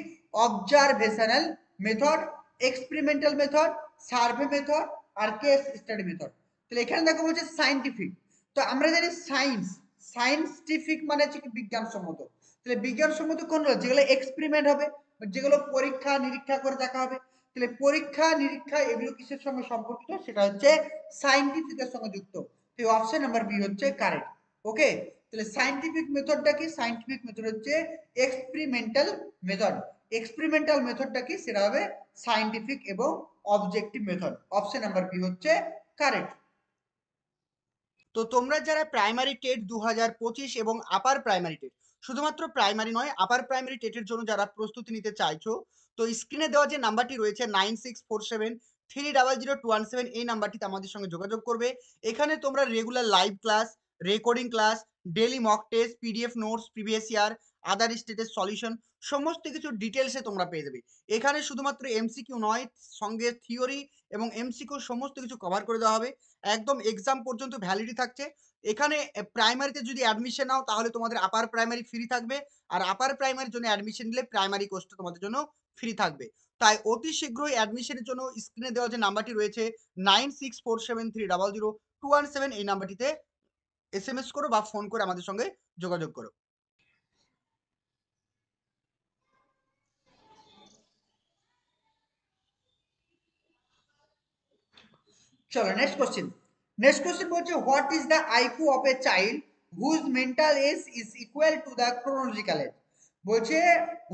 Observational method, experimental method, survey method আর কেস স্টাডি মেথড। তাহলে এখানে দেখো বলছে সাইন্টিফিক, তো আমরা জানি সায়েন্স, সায়েন্টিফিক মানে হচ্ছে কি? বিজ্ঞানসম্মত। তাহলে বিজ্ঞানসম্মত কোনগুলো? যেগুলো এক্সপেরিমেন্ট হবে, যেগুলো পরীক্ষা নিরীক্ষা করে দেখা হবে। তাহলে পরীক্ষা নিরীক্ষা এগুলো কিসের সঙ্গে সম্পর্কিত? সেটা হচ্ছে সায়েন্টিফিকের সঙ্গে যুক্ত। তো অপশন নাম্বার বি হচ্ছে কারেক্ট। ওকে, তাহলে সায়েন্টিফিক মেথডটা কি? সায়েন্টিফিক মেথড হচ্ছে এক্সপেরিমেন্টাল মেথড। এক্সপেরিমেন্টাল মেথডটা কি? সেটা হবে সায়েন্টিফিক এবং objective method. Option number B হচ্ছে কারেক্ট। তো তোমরা যারা প্রাইমারি টেট 2025 এবং আপার প্রাইমারি টেট, শুধুমাত্র প্রাইমারি নয় আপার প্রাইমারি টেটের জন্য যারা প্রস্তুতি নিতে চাইছো, তো স্ক্রিনে দেওয়া যে নাম্বারটি রয়েছে 9647300217, এই নাম্বারটিতে আমাদের সঙ্গে যোগাযোগ করবে। এখানে তোমরা regular live class, recording class, daily mock test, PDF notes, previous year, other স্টেটের সলিউশন, সমস্ত কিছু ডিটেলসে তোমরা পেয়ে যাবে। এখানে শুধুমাত্র এমসিকিউ নয়, সঙ্গে থিওরি এবং এমসিকিউ সমস্ত কিছু কভার করে দেওয়া হবে। একদম এক্সাম পর্যন্ত ভ্যালিডিটি থাকছে। এখানে প্রাইমারিতে যদি অ্যাডমিশন নাও তাহলে তোমাদের আপার প্রাইমারি ফ্রি থাকবে, আর আপার প্রাইমারির জন্য অ্যাডমিশন নিলে প্রাইমারি কোর্সটা তোমাদের জন্য ফ্রি থাকবে। তাই অতি শীঘ্রই অ্যাডমিশনের জন্য স্ক্রিনে দেওয়া যে নাম্বারটি রয়েছে 9647300217, এই নাম্বারটিতে এসএমএস করো বা ফোন করে আমাদের সঙ্গে যোগাযোগ করো। চলো নেক্সট কোশ্চেন। নেক্সট কোশ্চেন বলছে what is the IQ of a child whose mental age is equal to the chronological age. বলছে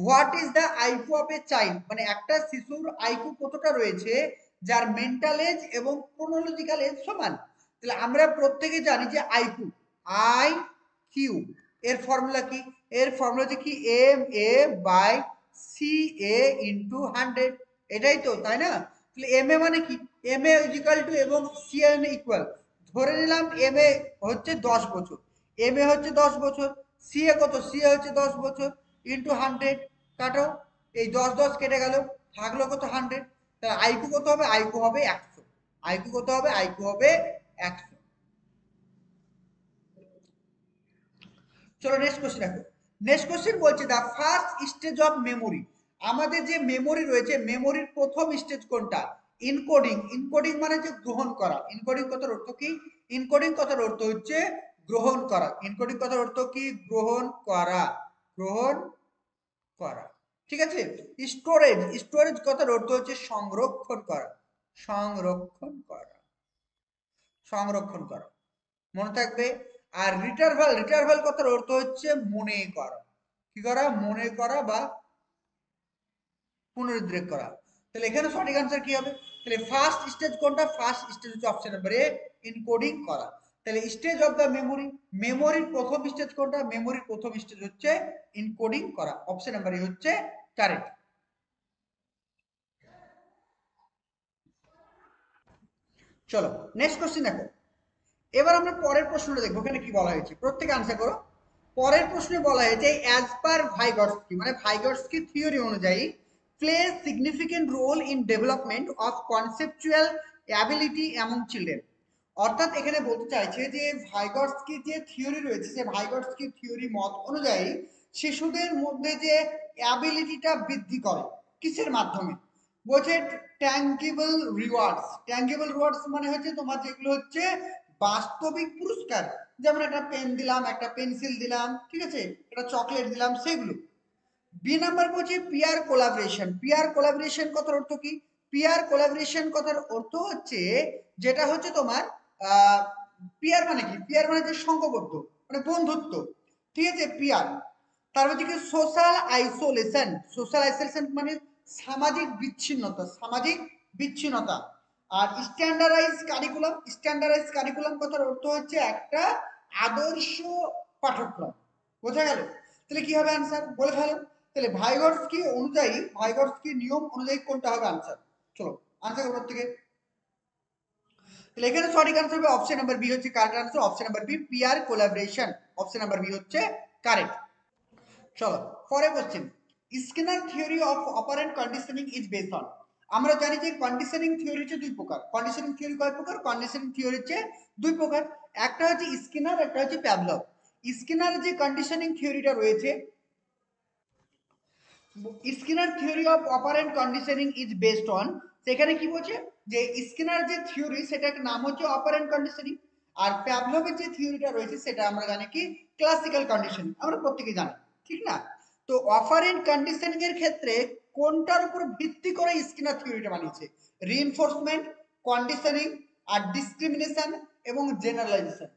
what is the IQ of a child, মানে একটা শিশুর আইকিউ কতটা রয়েছে যার মেন্টাল এজ এবং ক্রোনোলজিক্যাল এজ সমান। তাহলে আমরা প্রত্যেকে জানি যে আইকিউ, আই কিউ এর ফর্মুলা কি? এর ফর্মুলা হচ্ছে কি? M A by C A into 100, এটাই তো, তাই না? তাহলে এম এ মানে কি? এম এ ইকুয়াল টু এবং সি এন ইকুয়াল, ধরে নিলাম এম এ হচ্ছে 10 বছর, এম এ হচ্ছে 10 বছর, সি এ কত? সি এ হচ্ছে 10 বছর, ইন্টু 100, কাটো, এই 10 10 কেটে গেল, থাকলো কত? 100। তাহলে আইকু কত হবে? আইকু হবে 100। আইকু কত হবে? আইকু হবে 100। চলো নেক্সট কোশ্চেন দেখো। নেক্সট কোশ্চেন বলছে the first stage of memory, আমাদের যে মেমোরি রয়েছে মেমোরির প্রথম স্টেজ কোনটা? ইনকোডিং। ইনকোডিং মানে যে গ্রহণ করা। ইনকোডিং কথার অর্থ কি? ইনকোডিং কথার অর্থ হচ্ছে গ্রহণ করা। ইনকোডিং কথার অর্থ কি? গ্রহণ করা, গ্রহণ করা। ঠিক আছে। স্টোরেজ, স্টোরেজ কথার অর্থ হচ্ছে সংরক্ষণ করা, সংরক্ষণ করা, সংরক্ষণ করা, মনে থাকবে। আর রিটারভাল, রিটারভাল কথার অর্থ হচ্ছে মনে করা। কি করা? মনে করা বা পুনরুদ্রেক করা। তাহলে এখানে সঠিক আনসার কি হবে? তাহলে ফার্স্ট স্টেজ কোনটা? ফার্স্ট স্টেজ হচ্ছে অপশন নাম্বার এ, এনকোডিং করা। তাহলে স্টেজ অফ দা মেমোরি, মেমোরির প্রথম স্টেজ কোনটা? মেমোরির প্রথম স্টেজ হচ্ছে এনকোডিং করা। অপশন নাম্বার এ হচ্ছে কারেক্ট। চলো নেক্সট কোশ্চেন দেখো। এবার আমরা পরের প্রশ্নটা দেখবো, এখানে কি বলা হয়েছে, প্রত্যেকে আনসার করো। পরের প্রশ্নে বলা হয়েছে অ্যাজ পার ভাইগটস্কি, মানে ভাইগটস্কি থিওরি অনুযায়ী play significant role in development of conceptual ability among children. অর্থাৎ এখানে বলতে চাইছে যে ভাইগটস্কি যে থিওরি রয়েছে, যে ভাইগটস্কি থিওরি মত অনুযায়ী শিশুদের মধ্যে যে অ্যাবিলিটিটা বৃদ্ধি করে কিসের মাধ্যমে? বলছে ট্যাঙ্গিবল রিওয়ার্ডস। ট্যাঙ্গিবল রিওয়ার্ডস মানে হচ্ছে তোমার যেগুলো হচ্ছে বাস্তবিক পুরস্কার, যেমন একটা পেন দিলাম, একটা পেন্সিল দিলাম, ঠিক আছে, একটা চকলেট দিলাম, সেগুলো। বি নাম্বার বলছে পিয়ার কোলাবরেশন। পিয়ার কোলাবরেশন কথার অর্থ কি? পিয়ার কোলাবরেশন কথার অর্থ হচ্ছে যেটা হচ্ছে তোমার পিয়ার মানে কি? পিয়ার মানে যে সংঘবদ্ধ, মানে বন্ধুত্ব, ঠিক আছে? পিয়ার। তারপর হচ্ছে কি সোশ্যাল আইসোলেশন। সোশ্যাল আইসোলেশন মানে সামাজিক বিচ্ছিন্নতা, সামাজিক বিচ্ছিন্নতা। আর স্ট্যান্ডার্ডাইজ কারিকুলাম। স্ট্যান্ডার্ডাইজ কারিকুলাম কথার অর্থ হচ্ছে একটা আদর্শ পাঠ্যক্রম। বোঝা গেল? তাহলে কি হবে আনসার? বলে ফেলো। তাহলে ভাইগর্সকি অনুযায়ী, ভাইগর্সকি নিয়ম অনুযায়ী কোনটা হবে আনসার? চলো আনসার করো থেকে। তাহলে এখানে সঠিক আনসার হবে অপশন নাম্বার বি হচ্ছে correct answer. Option number B peer collaboration, option number B হচ্ছে কারেক্ট। চলো পরের question. Skinner theory of operant conditioning is based on. আমরা জানি যে কন্ডিশনিং থিওরি হচ্ছে দুই প্রকার। কন্ডিশনিং থিওরি কয় প্রকার? কন্ডিশনিং থিওরি হচ্ছে দুই প্রকার। একটা হচ্ছে স্কিনার, একটা হচ্ছে প্যাভলভ। স্কিনার যে কন্ডিশনিং থিওরিটা রয়েছে, Skinner theory of operant conditioning is based on, সেখানে কি বলছে যে স্কিনার যে থিওরি সেটার নাম হচ্ছে অপারেন্ট কন্ডিশনিং। আর প্যাভলভের যে থিওরিটা রয়েছে সেটা আমরা জানি কি ক্লাসিক্যাল কন্ডিশনিং, আমরা প্রত্যেকে জানি, ঠিক না? তো অপারেন্ট কন্ডিশনিং এর ক্ষেত্রে কোনটার উপর ভিত্তি করে স্কিনার থিওরিটা বানিয়েছে? রিইনফোর্সমেন্ট, কন্ডিশনিং, আর ডিসক্রিমিনেশন এবং জেনারেলাইজেশন।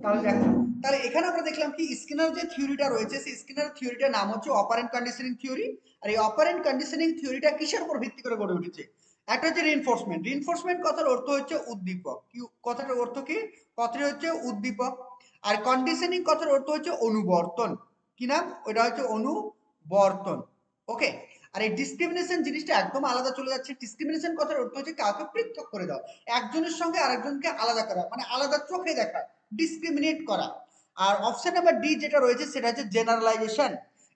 তাহলে দেখো, তাহলে এখানে আমরা দেখলাম কি স্কিনার যে থিওরিটা রয়েছে সেই স্কিনার থিওরিটার নাম হচ্ছে অপারেন্ট কন্ডিশনিং থিওরি। আর এই অপারেন্ট কন্ডিশনিং থিওরিটা কিসের উপর ভিত্তি করে গড়ে উঠেছে? একটা হচ্ছে রিইনফোর্সমেন্ট। রিইনফোর্সমেন্ট কথার অর্থ হচ্ছে উদ্দীপক। কি কথাটার অর্থ কি? কথাটা হচ্ছে উদ্দীপক। আর কন্ডিশনিং কথার অর্থ হচ্ছে অনুবর্তন। কি নাম? ওটা হচ্ছে অনুবর্তন। ওকে। আর এই ডিসক্রিমিনেশন জিনিসটা একদম আলাদা চলে যাচ্ছে। ডিসক্রিমিনেশন কথার অর্থ হচ্ছে কাউকে পৃথক করে দাও, একজনের সঙ্গে আরেকজনকে আলাদা করা, মানে আলাদা চোখে দেখা, ডিসক্রিমিনেট করা। আর অপশন নাম্বার ডি যেটা রয়েছে সেটা হচ্ছে জেনারেলাইজেশন।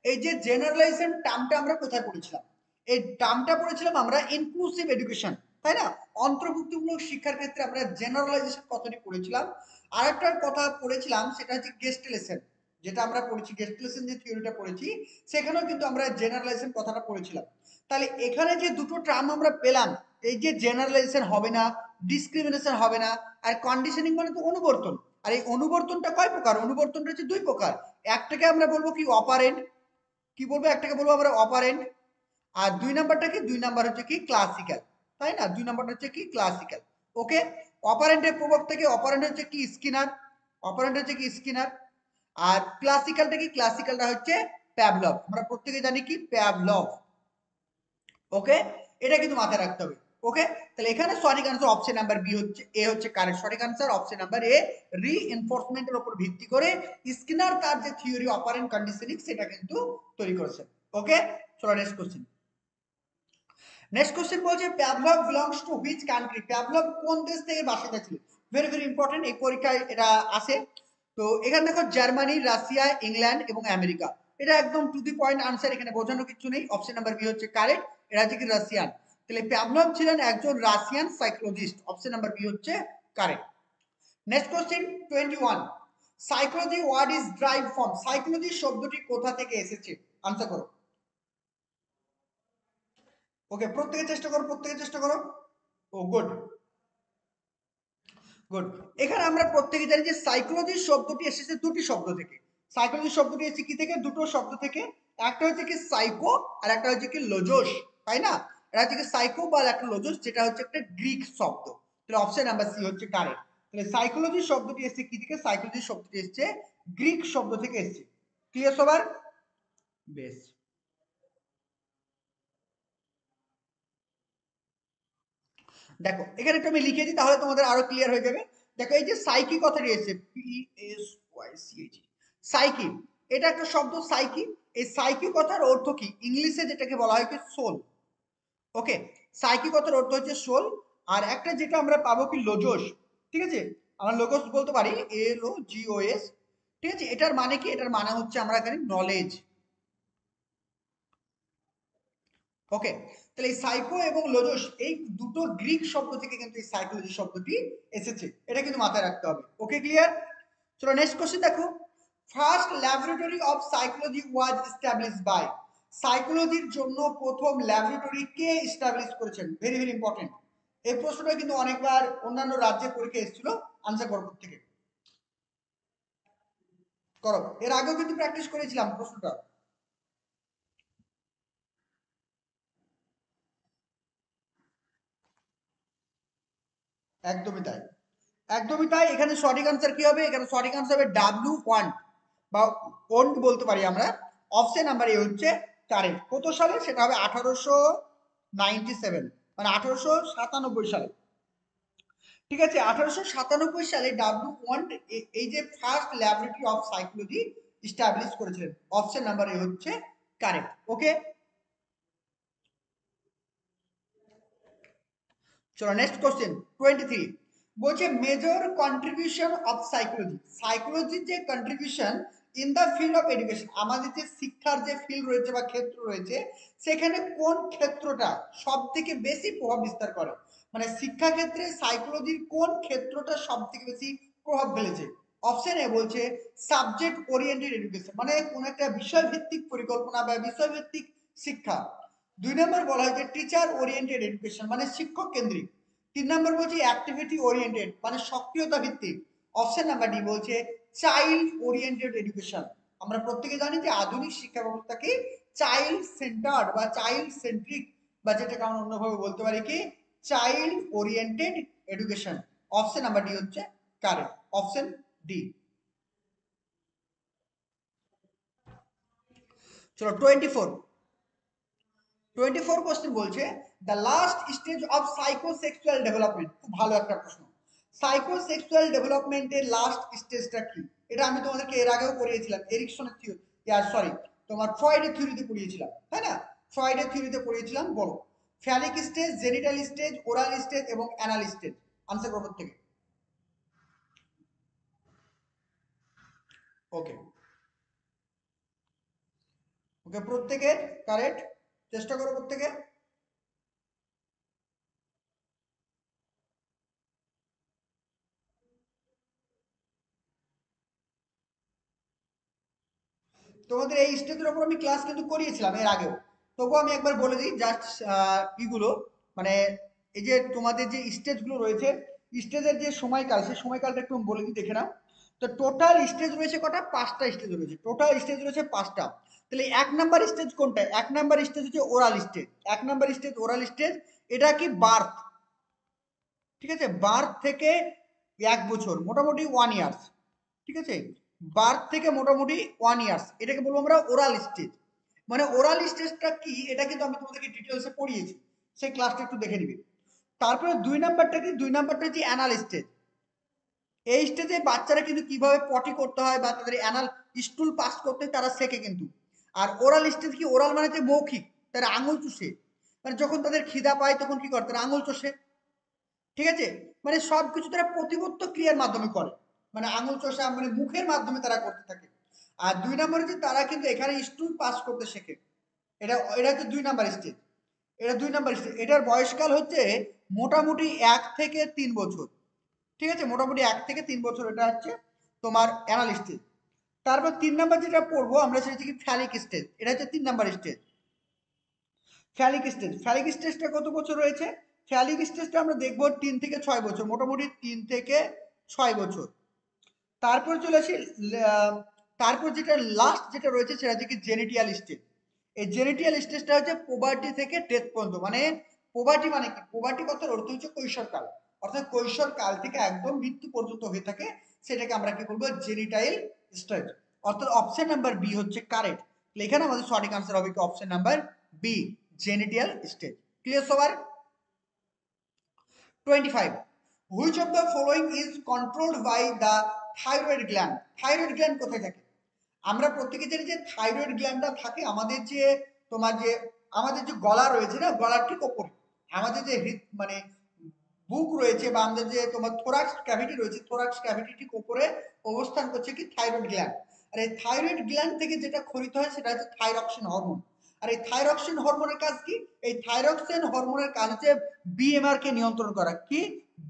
এই যে জেনারেলাইজেশন টার্মটা আমরা কোথায় পড়েছিলাম? এই টার্মটা পড়েছিলাম আমরা ইনক্লুসিভ এডুকেশন, তাই না? অন্তর্ভুক্তিমূলক শিক্ষার ক্ষেত্রে আমরা জেনারেলাইজেশন কথাটি পড়েছিলাম। আরেকটা কথা পড়েছিলাম সেটা হচ্ছে গেস্টেলেশন, যেটা আমরা পড়েছি গেস্টেলেশন যে থিওরিটা পড়েছি সেখানেও কিন্তু আমরা জেনারেলাইজেশন কথাটা পড়েছিলাম। তাহলে এখানে যে দুটো টার্ম আমরা পেলাম, এই যে জেনারেলাইজেশন হবে না, ডিসক্রিমিনেশন হবে না, আর কন্ডিশনিং মানে তো অনুবর্তন। আর এই অনুবর্তনটা কয় প্রকার? অনুবর্তনটা হচ্ছে দুই প্রকার। একটাকে আমরা বলবো কি অপারেন্ট, কি বলবো? একটাকে বলবো আমরা অপারেন্ট। আর দুই নাম্বারটা কি? দুই নাম্বার হচ্ছে কি ক্লাসিক্যাল, তাই না? দুই নাম্বারটা হচ্ছে কি ক্লাসিক্যাল। ওকে। অপারেন্টের প্রভাব থেকে অপারেন্ট হচ্ছে কি স্কিনার, অপারেন্ট হচ্ছে কি স্কিনার। আর ক্লাসিক্যালটা কি? ক্লাসিক্যালটা হচ্ছে প্যাভলভ। আমরা প্রত্যেকে জানি কি প্যাভলভ। ওকে, এটা কিন্তু মাথায় রাখতে হবে। ওকে, তাহলে এখানে সঠিক আনসার অপশন নাম্বার বি হচ্ছে, এ হচ্ছে কারেক্ট সঠিক আনসার। অপশন নাম্বার এ রিইনফোর্সমেন্টের উপর ভিত্তি করে স্কিনার তার যে থিওরি অপারেন্ট কন্ডিশনিং সেটা কিন্তু তৈরি করেছেন। ওকে, চলো নেক্সট কোশ্চেন। নেক্সট কোশ্চেন বলছে Pavlov belongs to which country? Pavlov কোন দেশ থেকে বাসিন্দা ছিলেন? ভেরি ভেরি ইম্পর্টেন্ট, এই পরীক্ষায় এটা আসে। তো এখানে দেখো জার্মানি, রাশিয়া, ইংল্যান্ড এবং আমেরিকা। এটা একদম টু দি পয়েন্ট আনসার, এখানে বোঝানো কিছু নেই। অপশন নাম্বার বি হচ্ছে কারেক্ট, এটা হচ্ছে কি রাশিয়ান। তাহলে প্যাভলভ ছিলেন একজন Russian psychologist. Option number B হচ্ছে correct. Next question 21। Psychology word is derived from. Psychology শব্দটি কোথা থেকে এসেছে? আনসার করো। ওকে, প্রত্যেকে চেষ্টা করো, প্রত্যেকে চেষ্টা করো। ও গুড, গুড। এখানে আমরা প্রত্যেকে জানি যে সাইকোলজি শব্দটি এসেছে দুটি শব্দ থেকে। সাইকোলজি শব্দটি এসেছে কি থেকে? দুটো শব্দ থেকে। একটা হচ্ছে কি সাইকো, আর একটা হচ্ছে কি লোজোস, তাই না? এটা হচ্ছে কি সাইকো বা একটা লোজোস, যেটা হচ্ছে একটা গ্রিক শব্দ। তাহলে অপশন নাম্বার সি হচ্ছে কারেক্ট। তাহলে সাইকোলজি শব্দটি এসেছে কি থেকে? সাইকোলজি শব্দটি এসেছে গ্রিক শব্দ থেকে এসেছে। ক্লিয়ার সবার? বেশ। দেখো এখানে একটু আমি লিখে দিই তাহলে তোমাদের আরো ক্লিয়ার হয়ে যাবে। দেখো এই যে সাইকি কথাটি এসেছে, P S Y C H, psyche, এটা একটা শব্দ সাইকি। এই সাইকি কথার অর্থ কি? ইংলিশে যেটাকে বলা হয় কি সোল। ওকে, সাইকি কথার অর্থ হচ্ছে সোল। আর একটা যেটা আমরা পাবো কি লোজোস, ঠিক আছে? আমরা লোগোস বলতে পারি, এল ও জি ও এস, ঠিক আছে? এটার মানে কি? এটার মানে হচ্ছে আমরা জানি নলেজ। ওকে, তাহলে এই সাইকো এবং লোজোস এই দুটো গ্রিক শব্দ থেকে কিন্তু এই সাইকোলজি শব্দটি এসেছে, এটা কিন্তু মাথায় রাখতে হবে। Okay, clear? চলো নেক্সট কোশ্চেন দেখো। First laboratory of psychology was established by. সাইকোলজির জন্য প্রথম ল্যাবরেটরি কে এস্টাবলিশ করেছেন? Very very important. এই প্রশ্নটা কিন্তু অনেকবার অন্যান্য রাজ্যের পরীক্ষা এসেছিল। আনসার করো থেকে। করো, এর আগেও কিন্তু প্র্যাকটিস করেছিলাম প্রশ্নটা। একদমই তাই, একদমই তাই। এখানে সঠিক আনসার কি হবে? এখানে সঠিক আনসার হবে W1 বা ওন্ট বলতে পারি আমরা। অপশন নাম্বার এ হচ্ছে কারেক্ট। কত সালে? সেটা হবে 1897, মানে 1897 সালে। ঠিক আছে, 1897 সালে W1 এই যে first laboratory of psychology establish করেছিলেন। অপশন নাম্বার এ হচ্ছে কারেক্ট। ওকে, চলো নেক্সট কোশ্চেন 23। বলছে মেজর কন্ট্রিবিউশন অফ সাইকোলজি, সাইকোলজির যে contribution in the field of education, আমাদের যে শিক্ষার যে ফিল্ড রয়েছে বা ক্ষেত্র রয়েছে, সেখানে কোন ক্ষেত্রটা সব থেকে বেশি প্রভাব বিস্তার করে? মানে শিক্ষা ক্ষেত্রে সাইকোলজির কোন ক্ষেত্রটা সব থেকে বেশি প্রভাব ফেলেছে? অপশন এ বলছে সাবজেক্ট ওরিয়েন্টেড এডুকেশন, মানে কোন একটা বিষয় ভিত্তিক পরিকল্পনা বা বিষয় ভিত্তিক শিক্ষা। 2 নম্বর বলা হয়েছে টিচার ওরিয়েন্টেড এডুকেশন, মানে শিক্ষক কেন্দ্রিক। 3 নম্বর বলছে অ্যাক্টিভিটি ওরিয়েন্টেড, মানে সক্রিয়তা ভিত্তিক। অপশন নাম্বার ডি বলছে চাইল্ড ওরিয়েন্টেড এডুকেশন। আমরা প্রত্যেকে জানি যে আধুনিক শিক্ষা ব্যবস্থাকে চাইল্ড সেন্টার্ড বা চাইল্ড সেন্ট্রিক, বা যেটাকে আমরা অন্যভাবে বলতে পারি কি child oriented education. Option number D হচ্ছে কারেক্ট, অপশন ডি। চলো 24 কোশ্চেন বলছে the last stage of psychosexual development. খুব ভালো একটা প্রশ্ন। সাইকোসেক্সুয়াল ডেভেলপমেন্টের লাস্ট স্টেজটা কি? এটা আমি তোমাদেরকে এর আগেও পড়িয়েছিলাম, এরিকসনের থিওরি, সরি তোমার ফ্রয়েডের থিওরিতে পড়িয়েছিলাম, তাই না? ফ্রয়েডের থিওরিতে পড়িয়েছিলাম। বলো, phallic stage, genital stage, oral stage এবং অ্যানাল স্টেজ। আনসার করো প্রত্যেকে। ওকে, ওকে প্রত্যেকের কারেক্ট, চেষ্টা করো প্রত্যেকে। তোমাদের এই স্টেজের উপর আমি ক্লাস কিন্তু করিয়েছিলাম এর আগেও, তবুও আমি একবার বলে দিই জাস্ট ইগুলো, মানে এই যে তোমাদের যে স্টেজগুলো রয়েছে, স্টেজের যে সময়কাল, সেই সময়কালটা একটু বলে দিই, দেখে নাও। তো টোটাল স্টেজ রয়েছে কটা? 5টা স্টেজ রয়েছে, টোটাল স্টেজ রয়েছে 5টা। তাহলে 1 নাম্বার স্টেজ কোনটা? 1 নাম্বার স্টেজ হচ্ছে oral stage. 1 number stage oral stage. এটা কি বার্থ, ঠিক আছে, বার্থ থেকে 1 বছর, মোটামুটি 1 ইয়ার্স, ঠিক আছে, বার্থ থেকে মোটামুটি 1 ইয়ার্স, এটাকে বলবো আমরা ওরাল স্টেজ। মানে ওরাল স্টেজটা কি, এটা কিন্তু আমি তোমাদেরকে ডিটেলসে পড়িয়েছি, সেই ক্লাসটা একটু দেখে নিবে। তারপরে 2 নাম্বারটা কি? 2 নাম্বারটা হচ্ছে অ্যানাল স্টেজ। এই স্টেজে বাচ্চারা কিন্তু কিভাবে পটি করতে হয় বা তাদের অ্যানাল স্টুল পাস করতে তারা শেখে কিন্তু। আর ওরাল স্টেজ কি? ওরাল মানে হচ্ছে মৌখিক, তারা আঙুল চুষে, মানে যখন তাদের খিদা পায় তখন কি করে? তারা আঙুল চষে, ঠিক আছে, মানে সবকিছু তারা প্রতিবদ্ধ ক্রিয়ার মাধ্যমে করে, মানে আঙুল চষা মানে মুখের মাধ্যমে তারা করতে থাকে। আর 2 নম্বরে যে তারা কিন্তু এখানে স্টুল পাস করতে শেখে, এটা এটা হচ্ছে 2 নাম্বার স্টেজ। এটা 2 নাম্বার স্টেজ, এটার বয়সকাল হচ্ছে মোটামুটি 1 থেকে 3 বছর, ঠিক আছে, মোটামুটি 1 থেকে 3 বছর, এটা হচ্ছে তোমার অ্যানাল স্টেজ। তারপর 3 নাম্বার যেটা পড়বো আমরা সেটা হচ্ছে কি ফ্যালিক স্টেজ, এটা হচ্ছে 3 number stage. Folic stage, folic স্টেজটা কত বছর রয়েছে? ফ্যালিক স্টেজটা আমরা দেখবো 3 থেকে 6 বছর, মোটামুটি 3 থেকে 6 বছর। তারপর চলে আসি তারপর যেটা লাস্ট যেটা রয়েছে সেটা হচ্ছে কি জেনিটিয়াল স্টেজ। এই জেনিটিয়াল স্টেজটা হচ্ছে পোভার্টি থেকে ডেথ পর্যন্ত, মানে পোভার্টি মানে কি? পোভার্টি কথার অর্থ হচ্ছে কৈশোরকাল, অর্থাৎ কৈশোরকাল থেকে একদম মৃত্যু পর্যন্ত হয়ে থাকে, সেটাকে আমরা কি বলবো? Genital stage. অর্থাৎ অপশন নাম্বার বি হচ্ছে কারেক্ট। এখানে আমাদের সঠিক আনসার হবে কি option number B, genital stage. Clear সবার? 25. Which of the following is controlled by the thyroid gland? Thyroid gland কোথায় থাকে? আমরা প্রত্যেকে জানি যে থাইরয়েড গ্ল্যান্ডটা থাকে আমাদের যে তোমার যে আমাদের যে গলা রয়েছে না, গলার ঠিক ওপরে আমাদের যে মানে বুক রয়েছে বা আমাদের যে তোমার থোরাক্স ক্যাভিটি রয়েছে, থোরাক্স ক্যাভিটি ঠিক ওপরে অবস্থান করছে কি থাইরয়েড গ্ল্যান্ড। আর এই থাইরয়েড গ্ল্যান্ড থেকে যেটা ক্ষরিত হয় সেটা হচ্ছে থাইরক্সিন হরমোন। আর এই থাইরক্সিন হরমোনের কাজ কি? এই থাইরক্সিন হরমোনের কাজ হচ্ছে বিএমআর কে নিয়ন্ত্রণ করা। কি?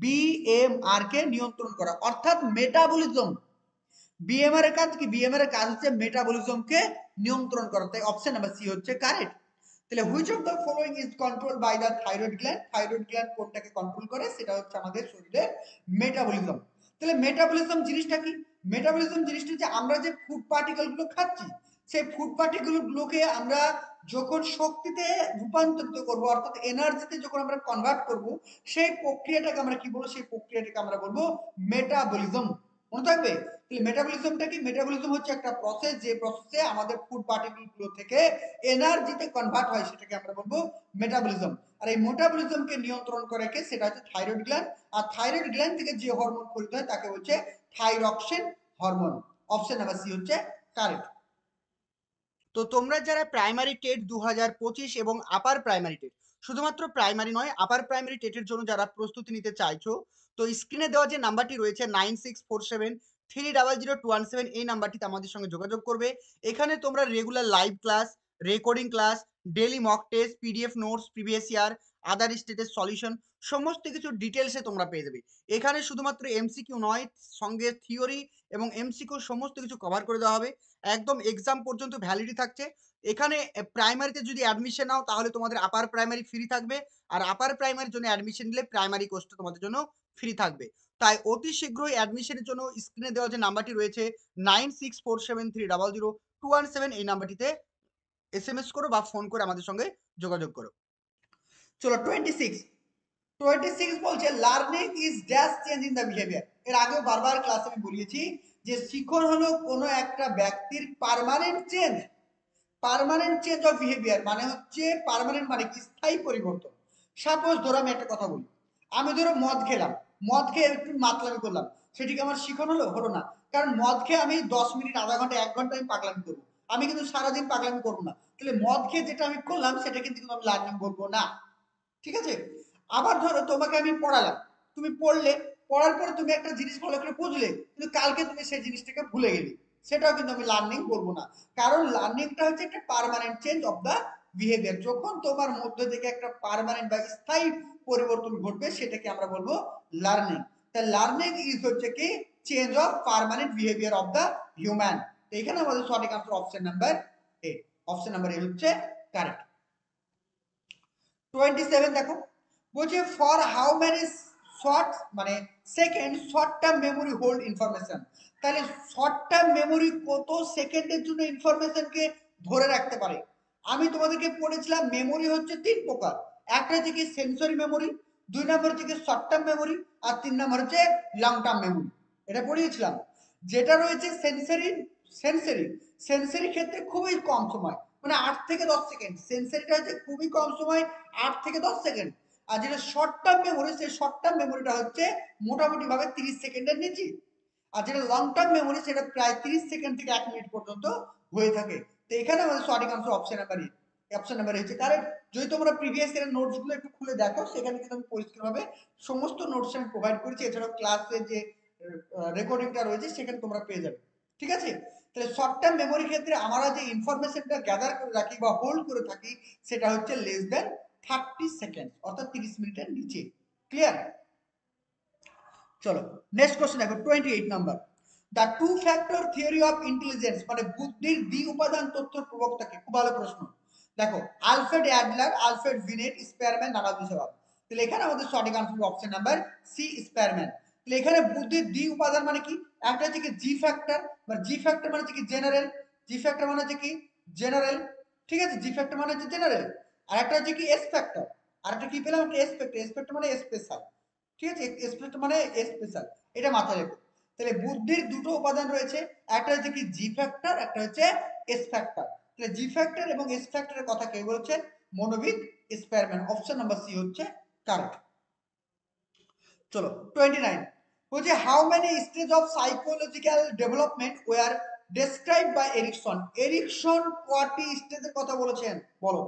বিএমআর কে নিয়ন্ত্রণ করা, অর্থাৎ মেটাবলিজম। বিএমআর এর কাজ কি? বিএমআর এর কাজ হচ্ছে মেটাবলিজমকে নিয়ন্ত্রণ করা, তাই অপশন নাম্বার সি হচ্ছে কারেক্ট। তাহলে which of the following is control by the thyroid gland? Thyroid gland কোনটাকে কন্ট্রোল করে? সেটা হচ্ছে আমাদের শরীরের মেটাবলিজম। তাহলে মেটাবলিজম জিনিসটা কি? মেটাবলিজম জিনিসটা যে আমরা যে ফুড পার্টিকেল গুলো খাচ্ছি, সেই ফুড পার্টিকেল গুলোকে আমরা যখন শক্তিতে রূপান্তরিত করব, অর্থাৎ এনার্জিতে যখন আমরা কনভার্ট করব, সেই প্রক্রিয়াটাকে আমরা কি বলবো, সেই প্রক্রিয়াটাকে আমরা বলবো মেটাবলিজম। মনে থাকবে? তাহলে মেটাবলিজমটা কি? মেটাবলিজম হচ্ছে একটা প্রসেস, যে প্রসেসে আমাদের ফুড পার্টিকেল গুলো থেকে এনার্জিতে কনভার্ট হয়, সেটাকে আমরা বলবো মেটাবলিজম। আর এই মেটাবলিজমকে নিয়ন্ত্রণ করে কে? সেটা হচ্ছে থাইরয়েড গ্ল্যান্ড। আর থাইরয়েড গ্ল্যান্ড থেকে যে হরমোন খরিত হয় তাকে বলছে thyroxine hormone. Option number C হচ্ছে কারেক্ট। তো তোমরা যারা প্রাইমারি টেট 2025 এবং আপার প্রাইমারি টেট, শুধুমাত্র প্রাইমারি নয়, আপার প্রাইমারি টেটের জন্য যারা প্রস্তুতি নিতে চাইছো, তো স্ক্রিনে দেওয়া যে নাম্বারটি রয়েছে 9647300217, এই নাম্বারটিতে আমাদের সঙ্গে যোগাযোগ করবে। এখানে তোমরা regular live class, recording class, daily mock test, PDF notes, previous year, other স্টেটের সলিউশন, সমস্ত কিছু ডিটেলসে তোমরা পেয়ে যাবে। এখানে শুধুমাত্র এমসিকিউ নয়, সঙ্গে থিওরি এবং এমসিকিউ সমস্ত কিছু কভার করে দেওয়া হবে। একদম এক্সাম পর্যন্ত ভ্যালিডিটি থাকছে। এখানে প্রাইমারিতে যদি অ্যাডমিশন নাও তাহলে তোমাদের আপার প্রাইমারি ফ্রি থাকবে, আর আপার প্রাইমারির জন্য অ্যাডমিশন নিলে প্রাইমারি কোর্সটা তোমাদের জন্য ফ্রি থাকবে। তাই অতি শীঘ্রই অ্যাডমিশনের জন্য স্ক্রিনে দেওয়া যে নাম্বারটি রয়েছে 9647300217, এই নাম্বারটিতে এসএমএস করো বা ফোন করে আমাদের সঙ্গে যোগাযোগ করো। চলো 26 বলছে learning is dash change in the behaviour. এর আগেও বারবার ক্লাসে আমি বলিয়েছি যে শিখন হলো কোনো একটা ব্যক্তির permanent change. Permanent change of behaviour মানে হচ্ছে, পার্মানেন্ট মানে কি? স্থায়ী পরিবর্তন। সাপোজ ধরো আমি একটা কথা বলি, আমি ধরো মদ খেলাম, মদ খেয়ে একটু মাতলামি করলাম, সেটি কি আমার শিখন হলো? হলো না। কারণ মদ খেয়ে আমি 10 মিনিট, আধা ঘন্টা, 1 ঘন্টা আমি পাগলামি করবো, আমি কিন্তু সারাদিন পাগলামি করবো না। তাহলে মদ খেয়ে যেটা আমি করলাম সেটা কিন্তু আমি লার্নিং বলবো না। ঠিক আছে? আবার ধরো তোমাকে আমি পড়ালাম, তুমি পড়লে, পড়ার পরে তুমি একটা জিনিস ভালো করে বুঝলে, কিন্তু কালকে তুমি সেই জিনিসটাকে ভুলে গেলে, সেটাও কিন্তু আমি লার্নিং বলবো না। কারণ লার্নিংটা হচ্ছে একটা permanent change of the behaviour. যখন তোমার মধ্যে থেকে একটা পার্মানেন্ট বা স্থায়ী পরিবর্তন ঘটবে, সেটাকে আমরা বলবো লার্নিং। তাই লার্নিং ইজ হচ্ছে কি? Change of permanent behaviour of the human. তো এখানে আমাদের সঠিক answer option number A. Option number A হচ্ছে কারেক্ট। 27 দেখো, বলছে ফর হাউ মেনি শর্ট মানে second short term memory hold information. তাহলে শর্ট টার্ম মেমোরি কত সেকেন্ডের জন্য ইনফরমেশনকে ধরে রাখতে পারে? আমি তোমাদেরকে পড়েছিলাম মেমোরি হচ্ছে 3 প্রকার। একটা হচ্ছে কি সেন্সরি মেমোরি, 2 নম্বর হচ্ছে কি শর্ট টার্ম মেমোরি, আর 3 নম্বর হচ্ছে লং টার্ম মেমোরি। এটা পড়িয়েছিলাম। যেটা রয়েছে সেন্সরি, সেন্সরি সেন্সরি ক্ষেত্রে খুবই কম সময়, মানে 8 থেকে 10 সেকেন্ড। সেন্সরিটা হচ্ছে খুবই কম সময়, 8 থেকে 10 সেকেন্ড। আর যেটা শর্ট টার্ম মেমোরি, সেই শর্ট টার্ম মেমোরিটা হচ্ছে মোটামুটি ভাবে 30 সেকেন্ডের নিচে। আর যেটা লং টার্ম মেমোরি, সেটা প্রায় 30 সেকেন্ড থেকে 1 মিনিট পর্যন্ত হয়ে থাকে। তো এখানে আমাদের সঠিক আনসার অপশন নাম্বার এ। অপশন নাম্বার হচ্ছে কারেক্ট। যদি তোমরা প্রিভিয়াস ইয়ারের নোটস গুলো একটু খুলে দেখো, সেখানে কিন্তু আমি পরিষ্কারভাবে সমস্ত নোটস আমি প্রোভাইড করেছি। এছাড়াও ক্লাসের যে রেকর্ডিংটা রয়েছে সেখানে তোমরা পেয়ে যাবে। ঠিক আছে? তাহলে শর্ট টার্ম মেমোরি ক্ষেত্রে আমরা যে ইনফরমেশনটা গ্যাদার করে রাখি বা হোল্ড করে থাকি, সেটা হচ্ছে লেস দেন 30 সেকেন্ড, অর্থাৎ 30 মিনিটের নিচে। ক্লিয়ার? চলো নেক্সট কোশ্চেন দেখো, 28 number. The two factor theory of intelligence মানে বুদ্ধির দ্বি উপাদান তত্ত্বের প্রবক্তাকে? খুব ভালো প্রশ্ন। দেখো, আলফ্রেড অ্যাডলার, আলফ্রেড বিনেট, স্পেয়ারম্যান, নানাজি জবাব। তাহলে এখানে আমাদের সঠিক আনসার অপশন নাম্বার সি, স্পেয়ারম্যান। তাহলে এখানে বুদ্ধির দ্বি উপাদান মানে কি? একটা হচ্ছে কি জি ফ্যাক্টর, মানে জি ফ্যাক্টর মানে হচ্ছে কি জেনারেল, জি ফ্যাক্টর মানে হচ্ছে কি জেনারেল। ঠিক আছে? জি ফ্যাক্টর মানে হচ্ছে জেনারেল। আর একটা হচ্ছে কি এস ফ্যাক্টর, আর একটা কি পেলাম? একটা এস ফ্যাক্টর, এস ফ্যাক্টর মানে স্পেশাল। ঠিক আছে? স্পেশাল মানে স্পেশাল, এটা মাথায় রেখো। তাহলে বুদ্ধির দুটো উপাদান রয়েছে, একটা হচ্ছে কি জি ফ্যাক্টর, একটা হচ্ছে এস ফ্যাক্টর। তাহলে জি ফ্যাক্টর এবং এস ফ্যাক্টরের কথা কে বলছেন? মনোবিদ স্পেয়ারম্যান। অপশন নাম্বার সি হচ্ছে কারেক্ট। চলো 29 বলছে how many stage of psychological development were described by Erikson. Erikson কয়টি স্টেজের কথা বলেছেন বলো?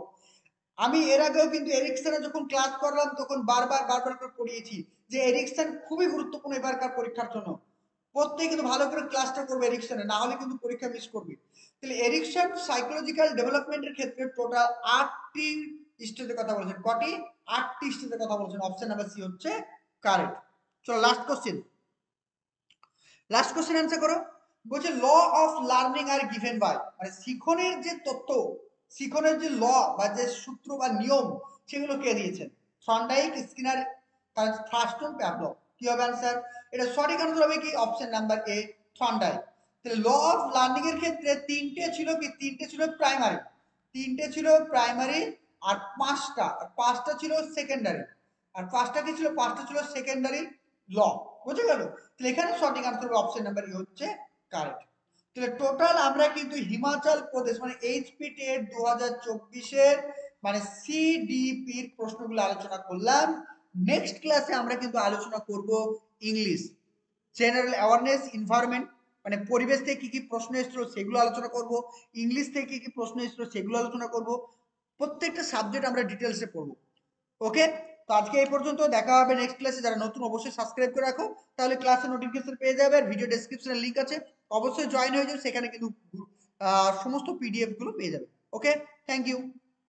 আমি এর আগেও কিন্তু এরিকসনের যখন ক্লাস করলাম তখন বারবার বারবার করে পড়িয়েছি যে এরিকসন খুবই গুরুত্বপূর্ণ এবারকার পরীক্ষার জন্য। প্রত্যেকে কিন্তু ভালো করে ক্লাসটা করবে এরিকসনে, না হলে কিন্তু পরীক্ষা মিস করবে। তাহলে এরিকসন সাইকোলজিক্যাল ডেভেলপমেন্টের ক্ষেত্রে টোটাল 8টি স্টেজের কথা বলেছেন। কটি? 8টি স্টেজের কথা বলেছেন। অপশন নাম্বার সি হচ্ছে কারেক্ট। চলো last question, last question answer করো। বলছে law of learning are given by, মানে শিখনের যে তত্ত্ব, শিখনের যে ল বা যে সূত্র বা নিয়ম, সেগুলো কে দিয়েছেন? Thorndike, Skinner, Thurstone, Pavlov. কি হবে অ্যান্সার? এটা সঠিক আনসার হবে কি? Option number A, Thorndike. তাহলে ল অফ লার্নিং এর ক্ষেত্রে তিনটে ছিল কি, তিনটে ছিল প্রাইমারি, তিনটে ছিল প্রাইমারি, আর পাঁচটা ছিল সেকেন্ডারি, আর পাঁচটা কি ছিল, পাঁচটা ছিল সেকেন্ডারি ল। বুঝে গেল? তাহলে এখানে সঠিক আনসার হবে অপশন নাম্বার ই হচ্ছে কারেক্ট। তাহলে টোটাল আমরা কিন্তু হিমাচল প্রদেশ মানে এইচপি টেট 2024 মানে সিডিপির প্রশ্নগুলো আলোচনা করলাম। নেক্সট ক্লাসে আমরা কিন্তু আলোচনা করব ইংলিশ, জেনারেল অ্যাওয়ারনেস, এনভায়রনমেন্ট মানে পরিবেশ থেকে কি কি প্রশ্ন এসেছিল সেগুলো আলোচনা করব, ইংলিশ থেকে কি কি প্রশ্ন এসেছিল সেগুলো আলোচনা করব, প্রত্যেকটা সাবজেক্ট আমরা ডিটেলসে পড়বো। ওকে, তো আজকে এই পর্যন্ত, দেখা হবে নেক্সট ক্লাসে। যারা নতুন অবশ্যই সাবস্ক্রাইব করে রাখো, তাহলে ক্লাসের নোটিফিকেশন পেয়ে যাবে। আর ভিডিও ডেসক্রিপশনে লিংক আছে, অবশ্যই জয়েন হয়ে যাবে, সেখানে কিন্তু সমস্ত পিডিএফ গুলো পেয়ে যাবে। ওকে, থ্যাংক ইউ।